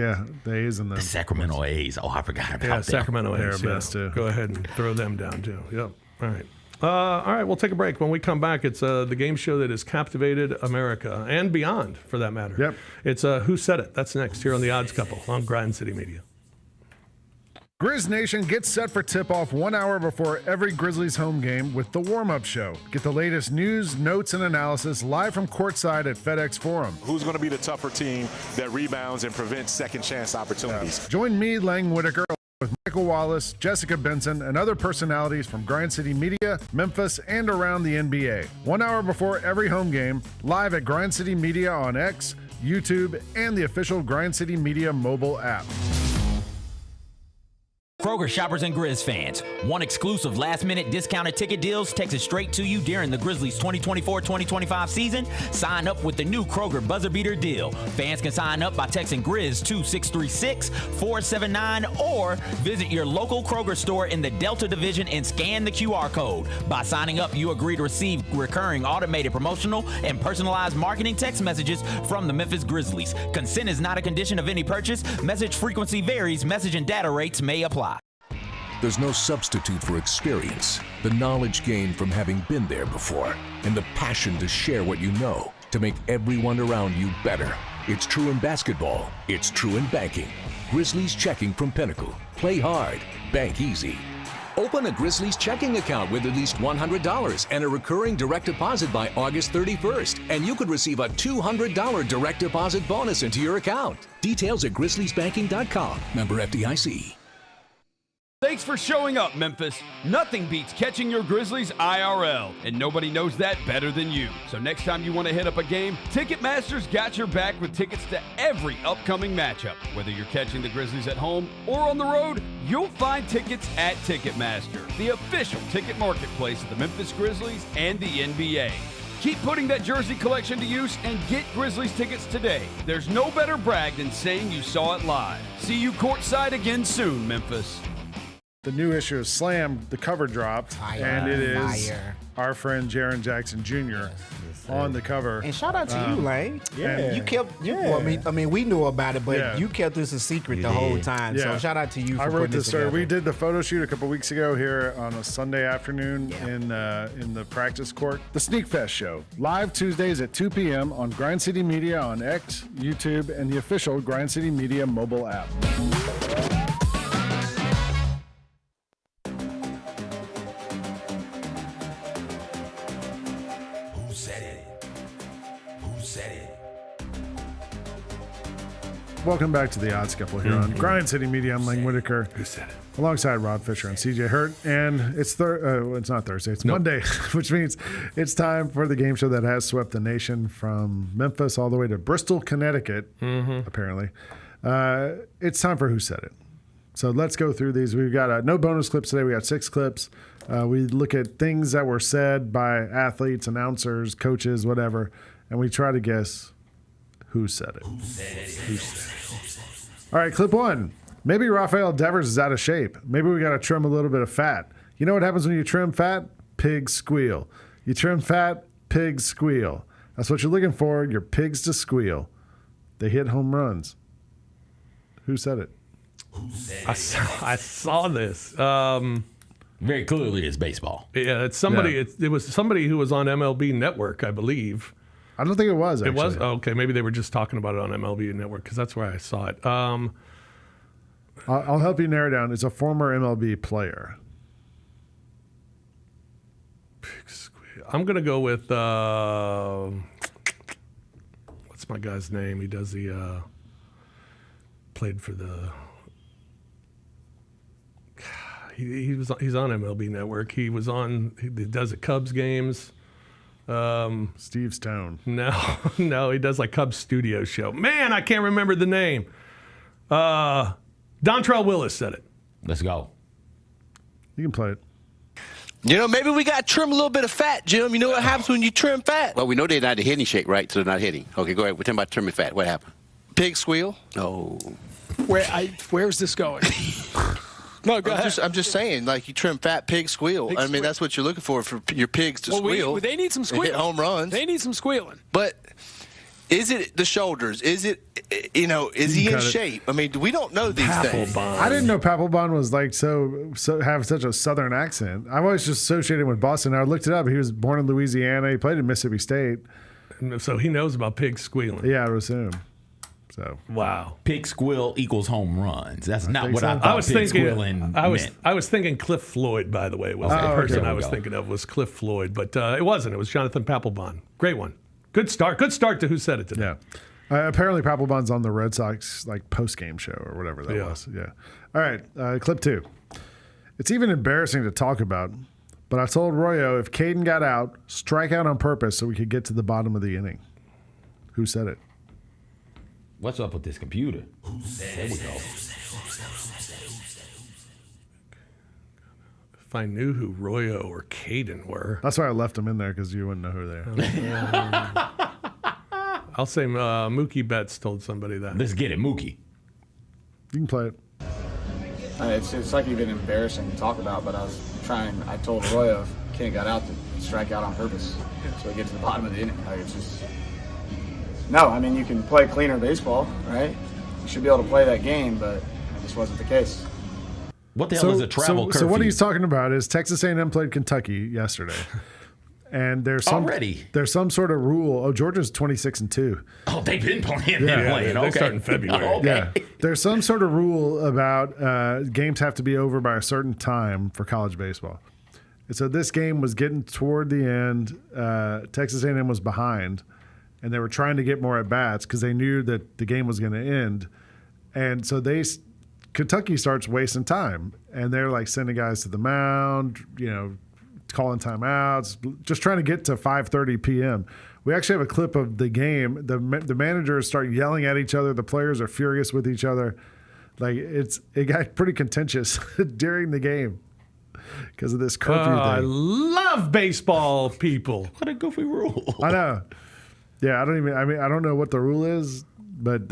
the A's and the Sacramento A's. Oh, I forgot about that. Sacramento A's. They're best too. Go ahead and throw them down too. Yep. All right. All right, we'll take a break. When we come back, it's the game show that has captivated America and beyond, for that matter. Yep. It's Who Said It? That's next here on The Odds Couple on Grind City Media. Grizz Nation gets set for tip-off 1 hour before every Grizzlies home game with the warm-up show. Get the latest news, notes, and analysis live from courtside at FedEx Forum. Who's going to be the tougher team that rebounds and prevents second chance opportunities? Join me, Lang Whitaker, with Michael Wallace, Jessica Benson, and other personalities from Grind City Media, Memphis, and around the NBA. 1 hour before every home game, live at Grind City Media on X, YouTube, and the official Grind City Media mobile app. Kroger shoppers and Grizz fans, want exclusive last-minute discounted ticket deals texted straight to you during the Grizzlies 2024-2025 season? Sign up with the new Kroger Buzzer Beater deal. Fans can sign up by texting Grizz to 636-479 or visit your local Kroger store in the Delta Division and scan the QR code. By signing up, you agree to receive recurring automated promotional and personalized marketing text messages from the Memphis Grizzlies. Consent is not a condition of any purchase. Message frequency varies. Message and data rates may apply. There's no substitute for experience, the knowledge gained from having been there before, and the passion to share what you know to make everyone around you better. It's true in basketball. It's true in banking. Grizzlies Checking from Pinnacle. Play hard. Bank easy. Open a Grizzlies checking account with at least $100 and a recurring direct deposit by August 31st, and you could receive a $200 direct deposit bonus into your account. Details at grizzliesbanking.com. Member FDIC. Thanks for showing up, Memphis. Nothing beats catching your Grizzlies IRL, and nobody knows that better than you. So next time you want to hit up a game, Ticketmaster's got your back with tickets to every upcoming matchup. Whether you're catching the Grizzlies at home or on the road, you'll find tickets at Ticketmaster, the official ticket marketplace of the Memphis Grizzlies and the NBA. Keep putting that jersey collection to use and get Grizzlies tickets today. There's no better brag than saying you saw it live. See you courtside again soon, Memphis. The new issue of Slam, the cover dropped, and it is our friend Jaren Jackson Jr. on the cover. And shout out to you, Lane. Yeah. You kept, well, I mean, we knew about it, but you kept this a secret the whole time. Yeah. So shout out to you for I wrote putting this story. together. We did the photo shoot a couple weeks ago here on a Sunday afternoon in the practice court. The Sneak Fest show, live Tuesdays at 2 p.m. on Grind City Media on X, YouTube, and the official Grind City Media mobile app. Welcome back to the Odds Couple here on Grind City Media. I'm Lang Whitaker. Who said it? Alongside Rob Fisher and CJ Hurt. And it's it's not Thursday, it's Monday, which means it's time for the game show that has swept the nation from Memphis all the way to Bristol, Connecticut, apparently. It's time for Who Said It. So let's go through these. We've got no bonus clips today. We got 6 clips. We look at things that were said by athletes, announcers, coaches, whatever, and we try to guess who said it. Who said it? Who said it? All right, clip 1. Maybe Rafael Devers is out of shape. Maybe we got to trim a little bit of fat. You know what happens when you trim fat? Pigs squeal. You trim fat, pigs squeal. That's what you're looking for, your pigs to squeal. They hit home runs. Who said it? I saw this. Very clearly it's baseball. Yeah, it's somebody. Yeah. It was somebody who was on MLB Network, I believe. I don't think it was, actually. It was? Oh, okay, maybe they were just talking about it on MLB Network because that's where I saw it. I'll help you narrow down. It's a former MLB player. I'm going to go with, what's my guy's name? He does the, played for the, he's on MLB Network. He does the Cubs games. Steve Stone. No, he does like Cubs studio show. Man, I can't remember the name. Dontrell Willis said it. Let's go. You can play it. You know, maybe we got to trim a little bit of fat, Jim. You know what happens when you trim fat? Well, we know they're not a hitting shake, right? So they're not hitting. Okay, go ahead. We're talking about trimming fat. What happened? Pig squeal. Oh. Where's this going? No, go ahead. I'm just saying, like, you trim fat, pig squeal. I mean, that's what you're looking for your pigs to squeal. They need some squealing. Hit home runs. They need some squealing. But is it the shoulders? Is it, is he in shape? I mean, we don't know these things. I didn't know Papelbon was like so have such a southern accent. I've always just associated him with Boston. I looked it up. He was born in Louisiana. He played in Mississippi State. So he knows about pigs squealing. Yeah, I would assume. So wow, pig squeal equals home runs. That's not what I thought. I was thinking. Meant. I was thinking Cliff Floyd. By the way, was the person I was thinking of was Cliff Floyd, but it wasn't. It was Jonathan Papelbon. Great one. Good start. Good start to Who Said It today. Apparently, Papelbon's on the Red Sox post-game show or whatever that was. Yeah. All right, clip 2. It's even embarrassing to talk about, but I told Royo if Caden got out, strike out on purpose so we could get to the bottom of the inning. Who said it? What's up with this computer? There we go. If I knew who Royo or Caden were. That's why I left them in there, because you wouldn't know who they are. I'll say Mookie Betts told somebody that. Let's get it, Mookie. You can play it. It's like even embarrassing to talk about, but I told Royo if Caden got out to strike out on purpose so we get to the bottom of the inning. It's just, no, I mean, you can play cleaner baseball, right? You should be able to play that game, but it just wasn't the case. What the hell is a travel curfew? So what he's talking about is Texas A&M played Kentucky yesterday. And there's some sort of rule. Oh, Georgia's 26-2. Oh, they've been playing. They start in February. Okay. Yeah, there's some sort of rule about games have to be over by a certain time for college baseball. And so this game was getting toward the end. Texas A&M was behind, and they were trying to get more at bats because they knew that the game was going to end. And so Kentucky starts wasting time, and they're like sending guys to the mound, calling timeouts, just trying to get to 5:30 p.m. We actually have a clip of the game. The managers start yelling at each other. The players are furious with each other. It got pretty contentious during the game because of this curfew thing. I love baseball, people. What a goofy rule. I know. Yeah, I don't know what the rule is, but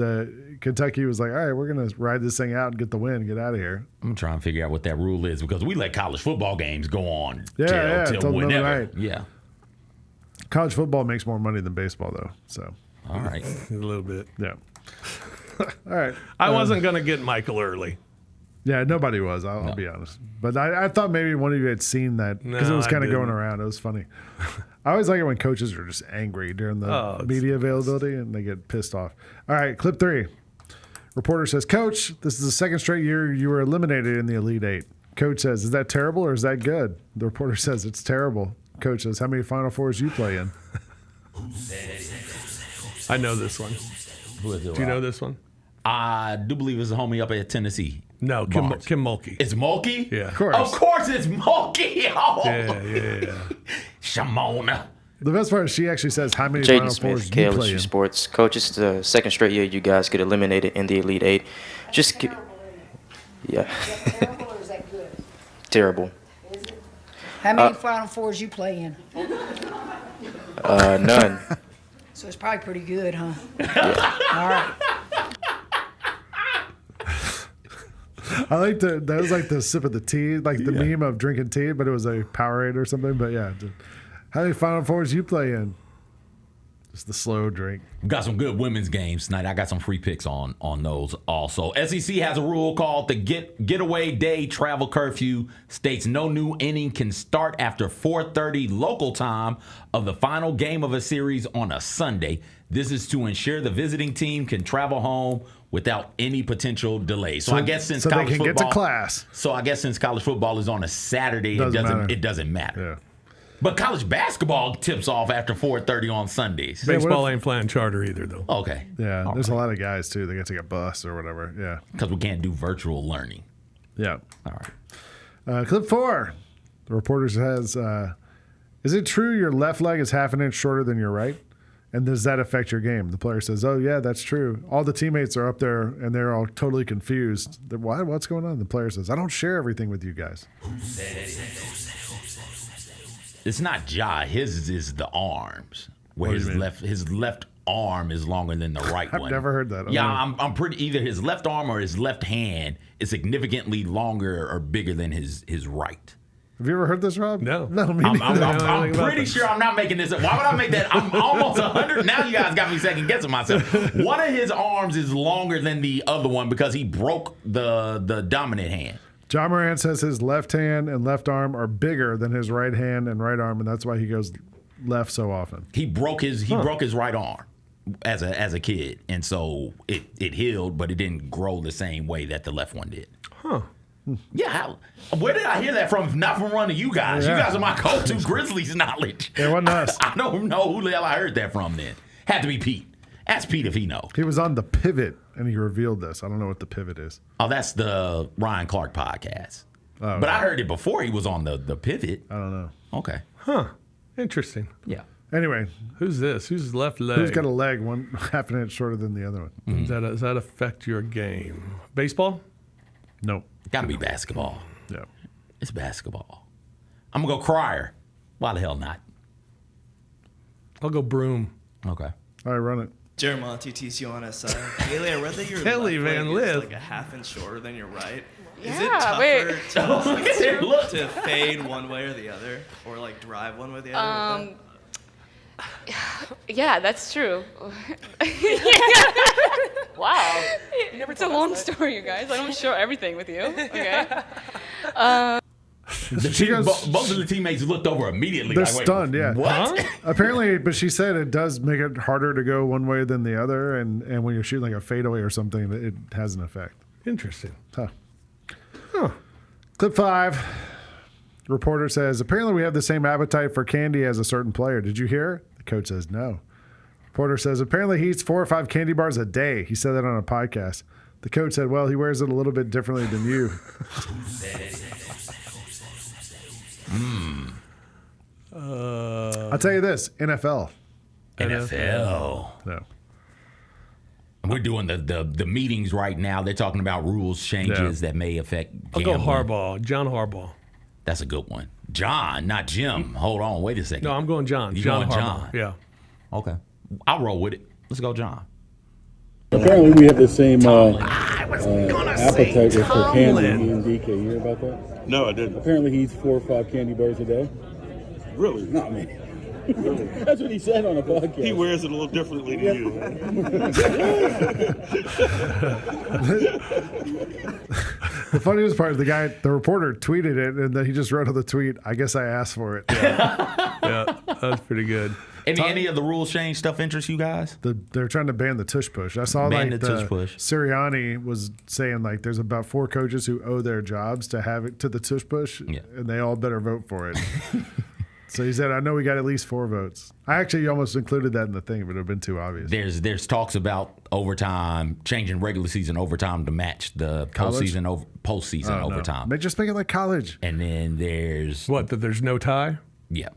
Kentucky was like, all right, we're going to ride this thing out and get the win and get out of here. I'm trying to figure out what that rule is because we let college football games go on till whenever. Night. Yeah. College football makes more money than baseball, though. So. All right. A little bit. Yeah. All right. I wasn't going to get Michael early. Yeah, nobody was. I'll be honest. But I thought maybe one of you had seen that because it was kind of going around. It was funny. I always like it when coaches are just angry during the media availability and they get pissed off. All right, clip 3. Reporter says, Coach, this is the second straight year you were eliminated in the Elite Eight. Coach says, is that terrible or is that good? The reporter says, it's terrible. Coach says, how many Final Fours you play in? I know this one. Who is it? Do you know this one? I do believe it's a homie up at Tennessee. No, Kim Mulkey. It's Mulkey? Yeah. Of course it's Mulkey. Oh. Yeah. Shamona. The best part is she actually says how many Final Fours you play in. Sports. Coach, it's the second straight year you guys get eliminated in the Elite Eight. Yeah. Is that terrible or is that good? Terrible. Is it? How many Final Fours you play in? None. So it's probably pretty good, huh? Yeah. All right. I like that was like the sip of the tea, like the meme of drinking tea, but it was a Powerade or something. But yeah, how many Final Fours you play in? Just the slow drink. We got some good women's games tonight. I got some free picks on those also. SEC has a rule called the Getaway Day Travel Curfew. States no new inning can start after 4:30 local time of the final game of a series on a Sunday. This is to ensure the visiting team can travel home without any potential delay. So I guess since college they can football, get to class. So I guess since college football is on a Saturday, it doesn't matter. Yeah. But college basketball tips off after 4:30 on Sundays. Baseball ain't flying charter either, though. Okay. Yeah, there's a lot of guys, too. They got to take a bus or whatever. Yeah. Because we can't do virtual learning. Yeah. All right. Clip 4. The reporter says, is it true your left leg is half an inch shorter than your right? And does that affect your game? The player says, oh, yeah, that's true. All the teammates are up there, and they're all totally confused. What's going on? The player says, I don't share everything with you guys. It's not jaw. His is the arms, where his left arm is longer than the right one. I've never heard that. Yeah, I'm pretty. Either his left arm or his left hand is significantly longer or bigger than his right. Have you ever heard this, Rob? No. I'm pretty sure I'm not making this up. Why would I make that? I'm almost 100. Now you guys got me second guessing myself. One of his arms is longer than the other one because he broke the dominant hand. John Moran says his left hand and left arm are bigger than his right hand and right arm, and that's why he goes left so often. He broke his right arm as a kid, and so it healed, but it didn't grow the same way that the left one did. Huh. Yeah, where did I hear that from? If not from one of you guys. Yeah. You guys are my go-to Grizzlies knowledge. It wasn't us. I don't know who the hell I heard that from then. Had to be Pete. Ask Pete if he knows. He was on The Pivot, and he revealed this. I don't know what The Pivot is. Oh, that's the Ryan Clark podcast. Oh, but I heard it before he was on the Pivot. I don't know. Okay. Huh. Interesting. Yeah. Anyway. Who's this? Who's left leg? Who's got a leg one half an inch shorter than the other one? Does that affect your game? Baseball? No. Got to be basketball. Yeah. It's basketball. I'm going to go Crier. Why the hell not? I'll go Broom. Okay. All right, run it. Jermonte TCU on SI. Haley, I read that your Kelly left Van leg is Lith. like a half inch shorter than your right. Is Yeah, it tougher wait. to fade one way or the other, or like drive one way or the other? with Yeah, that's true. Wow. It's a long story, you guys. I don't share everything with you. Okay. Both of the teammates looked over immediately. They're like, wait, stunned, yeah. What? Apparently, but she said it does make it harder to go one way than the other, and when you're shooting like a fadeaway or something, it has an effect. Interesting. Huh. Clip 5. Reporter says, apparently we have the same appetite for candy as a certain player. Did you hear? The coach says no. Reporter says, apparently he eats 4 or 5 candy bars a day. He said that on a podcast. The coach said, well, he wears it a little bit differently than you. I'll tell you this, NFL. NFL. No. We're doing the meetings right now. They're talking about rules changes that may affect I'll gambling. go Harbaugh. John Harbaugh. That's a good one. John, not Jim. Hold on. Wait a second. No, I'm going John. You John going Harbaugh. John? Yeah. Okay. I'll roll with it. Let's go, John. Apparently, we have the same appetite for candy. Me and DK, you hear about that? No, I didn't. Apparently, he eats 4 or 5 candy bars a day. Really? Not me. Really? That's what he said on a podcast. He wears it a little differently than you. The funniest part is the reporter tweeted it, and then he just wrote on the tweet, I guess I asked for it. Yeah, that's pretty good. Any of the rules change stuff interest you guys? They're trying to ban the tush push. I saw Ban like the tush push. Sirianni was saying like there's about 4 coaches who owe their jobs to have it to the tush push, and they all better vote for it. So he said, I know we got at least 4 votes. I actually almost included that in the thing, but it would have been too obvious. There's talks about overtime, changing regular season overtime to match the postseason overtime. But just make it like college. And then there's What, that there's no tie? Yeah.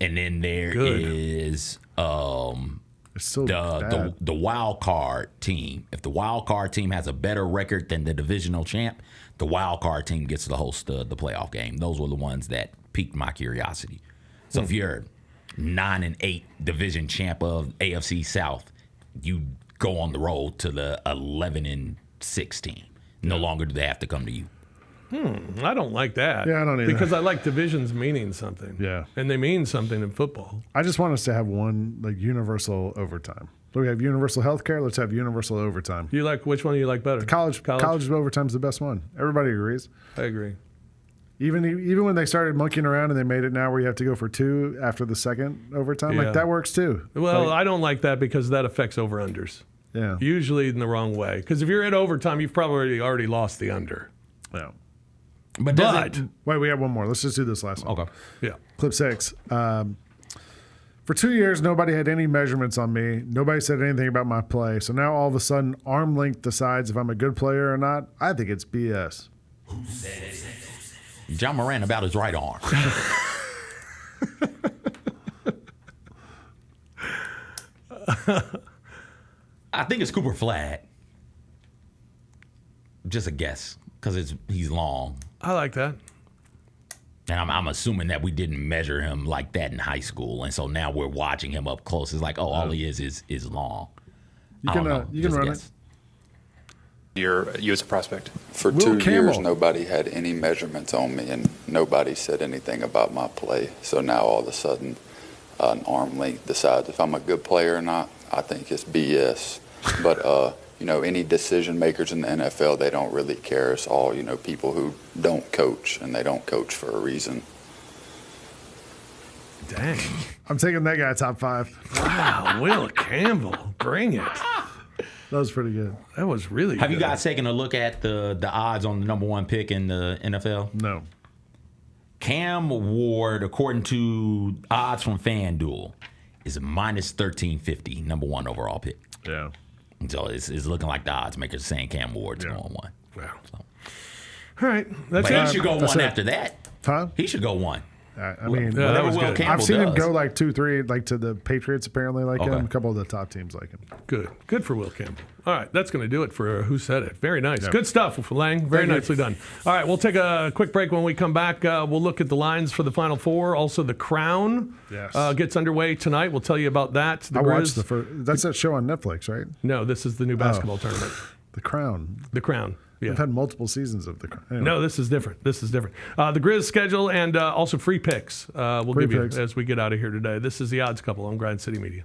And then there Good. is It's so the bad. wild card team. If the wild card team has a better record than the divisional champ, the wild card team gets to host the playoff game. Those were the ones that piqued my curiosity. So if you're 9-8 division champ of AFC South, you go on the road to the 11-6 team. No longer do they have to come to you. I don't like that. Yeah, I don't either. Because I like divisions meaning something. Yeah. And they mean something in football. I just want us to have one like universal overtime. So we have universal health care. Let's have universal overtime. You like which one do you like better? College overtime is the best one. Everybody agrees. I agree. Even when they started monkeying around and they made it now where you have to go for 2 after the second overtime, Yeah. like that works too. Well, I don't like that because that affects over-unders. Yeah. Usually in the wrong way. Because if you're at overtime, you've probably already lost the under. Yeah. But wait, we have one more. Let's just do this last one. Okay. Yeah. Clip 6. For 2 years, nobody had any measurements on me. Nobody said anything about my play. So now all of a sudden, arm length decides if I'm a good player or not. I think it's BS. John Moran about his right arm. I think it's Cooper Flag. Just a guess, because he's long. I like that. And I'm assuming that we didn't measure him like that in high school, and so now we're watching him up close. It's like, all he is long. You can run it. You as a prospect. For Will 2 Campbell. years, nobody had any measurements on me, and nobody said anything about my play. So now all of a sudden, an arm length decides if I'm a good player or not. I think it's BS. But any decision makers in the NFL, they don't really care. It's all people who don't coach, and they don't coach for a reason. Dang. I'm taking that guy top 5. Wow, Will Campbell. Bring it. That was pretty good. That was really good. Have you guys taken a look at the odds on the number 1 pick in the NFL? No. Cam Ward, according to odds from FanDuel, is a minus 1350, number 1 overall pick. Yeah. So it's looking like the odds makers saying Cam Ward's going one. Wow. So. All right. That's But it. he should go one after that. Huh? He should go one. I mean, that was good. I've seen him go like 2-3, like to the Patriots apparently like him. A couple of the top teams like him. Good for Will Campbell. All right, that's going to do it for Who Said It. Very nice. Yep. Good stuff, Lang. Very nicely done. All right, we'll take a quick break. When we come back, we'll look at the lines for the Final Four. Also, The Crown gets underway tonight. We'll tell you about that. I watched the first. That's that show on Netflix, right? No, this is the new basketball tournament. The Crown. The Crown. Yeah. We've had multiple seasons of The Crown. Anyway. No, this is different. The Grizz schedule and also free picks we'll give you as we get out of here today. This is the Odds Couple on Grind City Media.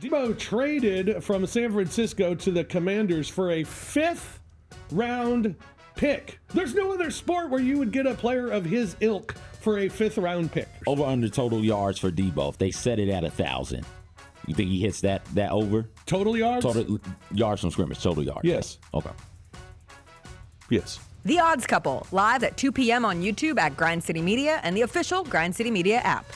Debo traded from San Francisco to the Commanders for a 5th-round pick. There's no other sport where you would get a player of his ilk for a 5th-round pick. Over under total yards for Debo. If they set it at 1,000, you think he hits that over? Total yards? Total yards from scrimmage. Total yards. Yes. Okay. Yes. The Odds Couple, live at 2 p.m. on YouTube at Grind City Media and the official Grind City Media app.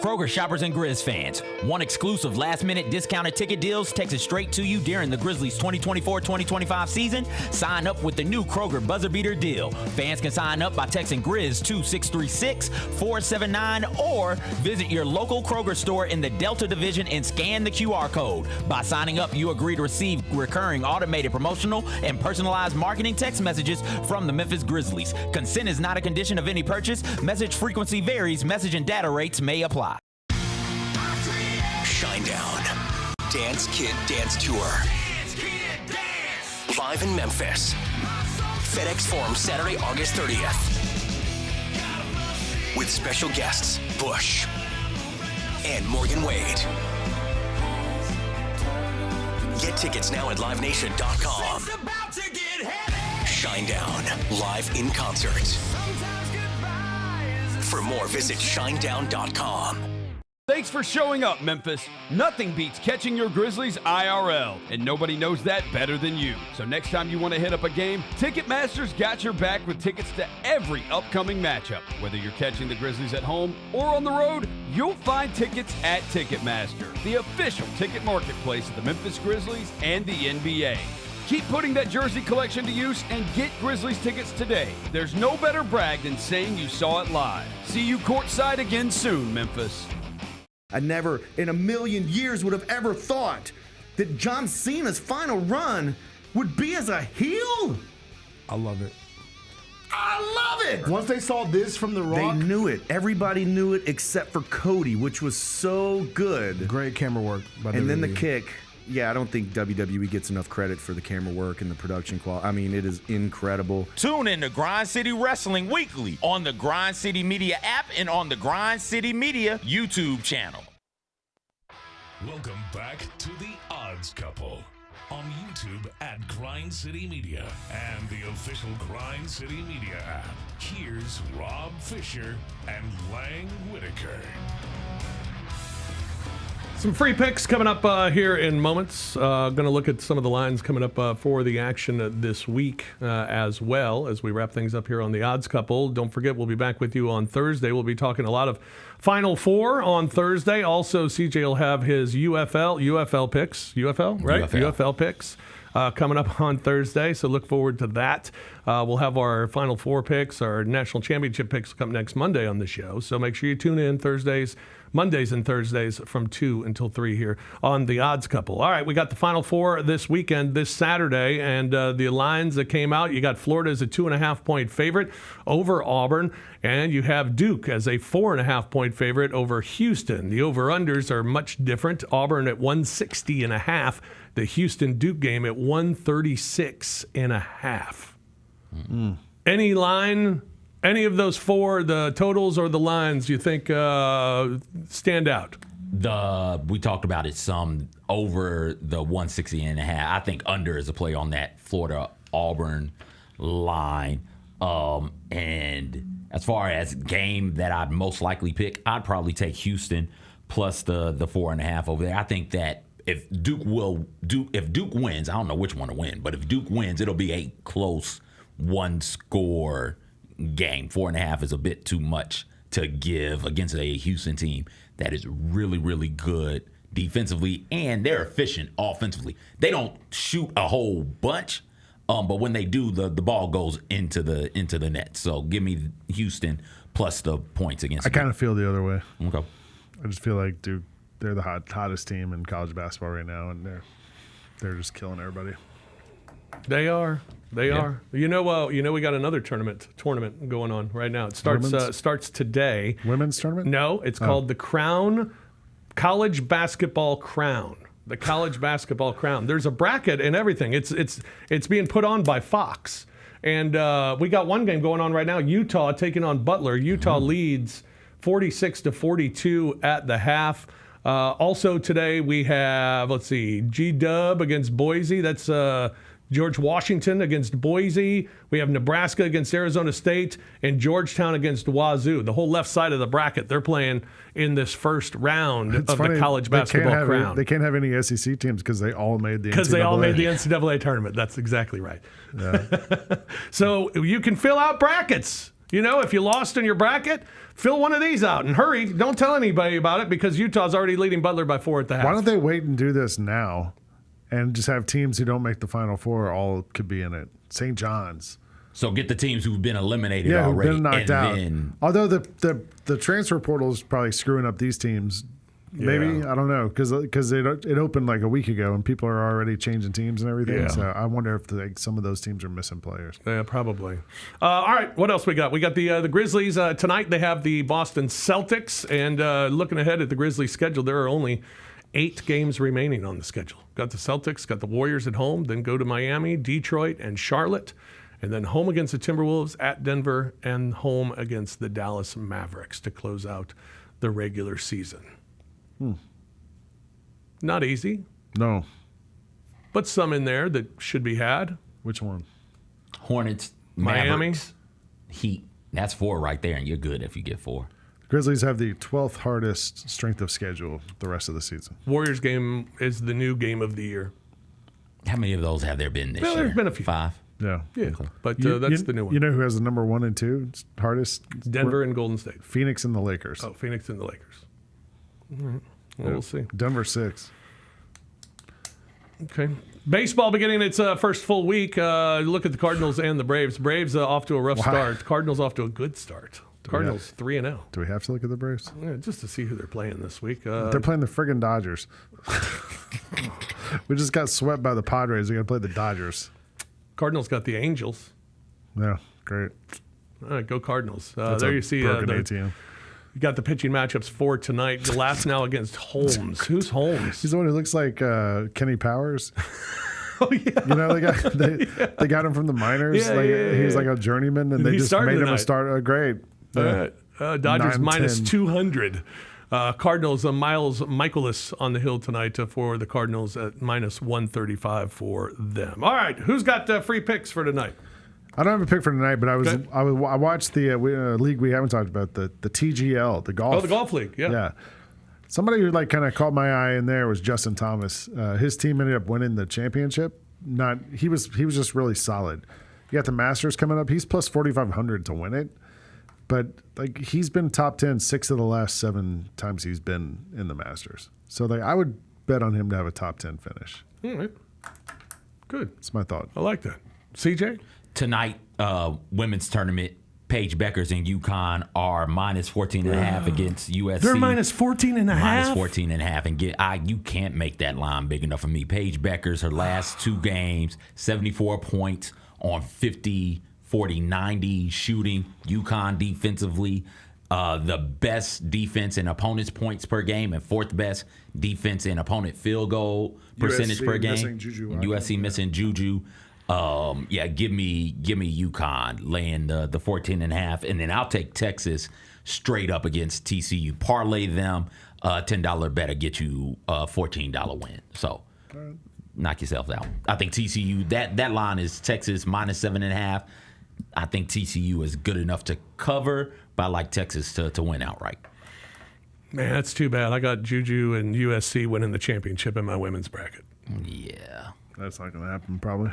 Kroger shoppers and Grizz fans, want exclusive last-minute discounted ticket deals texted straight to you during the Grizzlies 2024-2025 season? Sign up with the new Kroger Buzzer Beater deal. Fans can sign up by texting Grizz to 636-479 or visit your local Kroger store in the Delta Division and scan the QR code. By signing up, you agree to receive recurring automated promotional and personalized marketing text messages from the Memphis Grizzlies. Consent is not a condition of any purchase. Message frequency varies. Message and data rates may apply. Shinedown. Dance Kid Dance Tour. Live in Memphis. FedEx Forum Saturday, August 30th. With special guests, Bush and Morgan Wade. Get tickets now at livenation.com. Shinedown, live in concert. For more, visit shinedown.com. Thanks for showing up, Memphis. Nothing beats catching your Grizzlies IRL, and nobody knows that better than you. So next time you want to hit up a game, Ticketmaster's got your back with tickets to every upcoming matchup. Whether you're catching the Grizzlies at home or on the road, you'll find tickets at Ticketmaster, the official ticket marketplace of the Memphis Grizzlies and the NBA. Keep putting that jersey collection to use and get Grizzlies tickets today. There's no better brag than saying you saw it live. See you courtside again soon, Memphis. I never in a million years would have ever thought that John Cena's final run would be as a heel. I love it. I love it. Once they saw this from The Rock, they knew it. Everybody knew it except for Cody, which was so good. Great camera work by WWE. And then the kick. Yeah, I don't think WWE gets enough credit for the camera work and the production quality. I mean, it is incredible. Tune in to Grind City Wrestling weekly on the Grind City Media app and on the Grind City Media YouTube channel. Welcome back to the Odds Couple on YouTube at Grind City Media and the official Grind City Media app. Here's Rob Fisher and Lang Whitaker. Some free picks coming up here in moments. Going to look at some of the lines coming up for the action this week as well as we wrap things up here on the Odds Couple. Don't forget, we'll be back with you on Thursday. We'll be talking a lot of Final Four on Thursday. Also, CJ will have his UFL picks. UFL, right? UFL picks coming up on Thursday, so look forward to that. We'll have our Final Four picks, our National Championship picks come next Monday on the show, so make sure you tune in Mondays and Thursdays from 2 until 3 here on the Odds Couple. All right, we got the Final Four this weekend, this Saturday, and the lines that came out, you got Florida as a 2.5-point favorite over Auburn, and you have Duke as a 4.5-point favorite over Houston. The over-unders are much different. Auburn at 160.5, the Houston-Duke game at 136.5. Any line... Any of those four, the totals or the lines, you think stand out? We talked about it some over the 160.5. I think under is a play on that Florida-Auburn line. And as far as game that I'd most likely pick, I'd probably take Houston plus the 4.5 over there. I think that if Duke wins, I don't know which one to win, but if Duke wins, it'll be a close one-score game. 4.5 is a bit too much to give against a Houston team that is really, really good defensively, and they're efficient offensively. They don't shoot a whole bunch, but when they do, the ball goes into the net. So give me Houston plus the points against. I kind of feel the other way. Okay. I just feel like, dude, they're the hottest team in college basketball right now, and they're just killing everybody. They are. They are. We got another tournament going on right now. It starts today. Women's tournament? No, it's called the Crown College Basketball Crown. The College Basketball Crown. There's a bracket and everything. It's being put on by Fox. And we got one game going on right now. Utah taking on Butler. Utah leads 46-42 at the half. Also today we have, G-Dub against Boise. That's George Washington against Boise. We have Nebraska against Arizona State and Georgetown against Wazoo. The whole left side of the bracket, they're playing in this first round of the college basketball crown. They can't have any SEC teams because they all made the NCAA. Because they all made the NCAA tournament. That's exactly right. Yeah. So you can fill out brackets. If you lost in your bracket, fill one of these out and hurry. Don't tell anybody about it because Utah's already leading Butler by 4 at the half. Why don't they wait and do this now? And just have teams who don't make the Final Four all could be in it. St. John's. So get the teams who've been eliminated already. Who've been knocked out. Although the transfer portal is probably screwing up these teams. Maybe, I don't know, because it opened like a week ago and people are already changing teams and everything. Yeah. So I wonder if some of those teams are missing players. Yeah, probably. All right, what else we got? We got the Grizzlies. Tonight they have the Boston Celtics. And looking ahead at the Grizzlies schedule, there are only 8 games remaining on the schedule. Got the Celtics, got the Warriors at home, then go to Miami, Detroit, and Charlotte, and then home against the Timberwolves, at Denver, and home against the Dallas Mavericks to close out the regular season. Not easy. No. But some in there that should be had. Which one? Hornets, Miami, Mavericks, Heat. That's 4 right there, and you're good if you get 4. Grizzlies have the 12th hardest strength of schedule the rest of the season. Warriors game is the new game of the year. How many of those have there been this year? There's been a few. 5? Yeah. Yeah, but that's the new one. You know who has the number 1 and 2 hardest? Denver and Golden State. Phoenix and the Lakers. Oh, Phoenix and the Lakers. All right. Well, we'll see. Denver 6. Okay. Baseball beginning its first full week. Look at the Cardinals and the Braves. Braves off to a rough start. Cardinals off to a good start. Cardinals 3-0. Do we have to look at the Braves? Yeah, just to see who they're playing this week. They're playing the friggin' Dodgers. We just got swept by the Padres. They're going to play the Dodgers. Cardinals got the Angels. Yeah, great. All right, go Cardinals. There you see you got the pitching matchups for tonight. Glass now against Holmes. Who's Holmes? He's the one who looks like Kenny Powers. Oh, yeah. They got him from the minors. He was like a journeyman, and they just made him a starter. Great. Dodgers minus 200. Cardinals, Miles Michaelis on the hill tonight for the Cardinals at minus 135 for them. All right, who's got free picks for tonight? I don't have a pick for tonight, but I watched the league we haven't talked about, the TGL, the golf. Oh, the golf league, yeah. Somebody who kind of caught my eye in there was Justin Thomas. His team ended up winning the championship. He was just really solid. You got the Masters coming up. He's plus 4,500 to win it. But he's been top 10 6 of the last 7 times he's been in the Masters. So I would bet on him to have a top 10 finish. All right. Good. That's my thought. I like that. CJ? Tonight, women's tournament, Paige Beckers and UConn are minus 14.5 against USC. They're minus 14.5? Minus 14.5. And you can't make that line big enough for me. Paige Beckers, her last 2 games, 74 points on 50, 40, 90 shooting. UConn defensively, the best defense in opponents' points per game and 4th best defense in opponent field goal percentage per game. USC missing Juju. Give me UConn laying the 14.5, and then I'll take Texas straight up against TCU. Parlay them, $10 bet will get you a $14 win. So knock yourselves out. I think TCU, that line is Texas minus 7.5. I think TCU is good enough to cover, but I like Texas to win outright. Man, that's too bad. I got Juju and USC winning the championship in my women's bracket. Yeah. That's not going to happen, probably.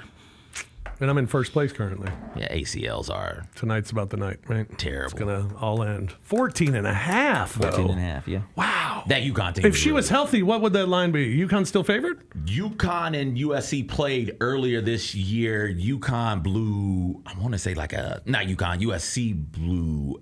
and I'm in first place currently. Yeah, ACLs are. Tonight's about the night, right? Terrible. It's going to all end. 14.5, though. 14.5, yeah. Wow. That UConn team. If she was healthy, what would that line be? UConn still favored? UConn and USC played earlier this year. UConn blew, I want to say USC blew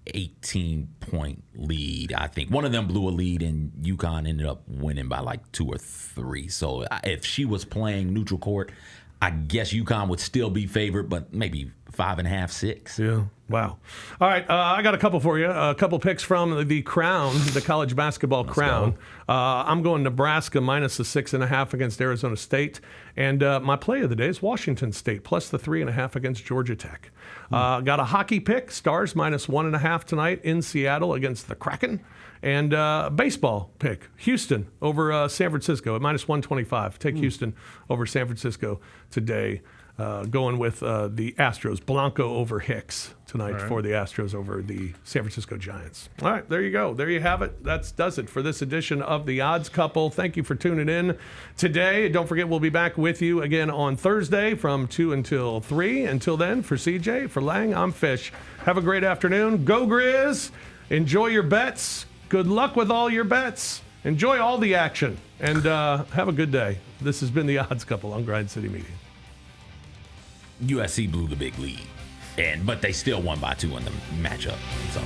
18-point lead, I think. One of them blew a lead, and UConn ended up winning by like 2 or 3. So if she was playing neutral court, I guess UConn would still be favored, but maybe 5.5, 6. Yeah. Wow. All right. I got a couple for you. A couple picks from the Crown, the college basketball Crown. I'm going Nebraska minus the 6.5 against Arizona State. And my play of the day is Washington State plus the 3.5 against Georgia Tech. Got a hockey pick, Stars minus 1.5 tonight in Seattle against the Kraken. And baseball pick, Houston over San Francisco at minus 125. Take Houston over San Francisco today. Going with the Astros, Blanco over Hicks tonight for the Astros over the San Francisco Giants. All right, there you go. There you have it. That does it for this edition of The Odds Couple. Thank you for tuning in today. Don't forget, we'll be back with you again on Thursday from 2 until 3. Until then, for CJ, for Lang, I'm Fish. Have a great afternoon. Go Grizz. Enjoy your bets. Good luck with all your bets. Enjoy all the action. And have a good day. This has been The Odds Couple on Grind City Media. USC blew the big lead, but they still won by 2 in the matchup. So.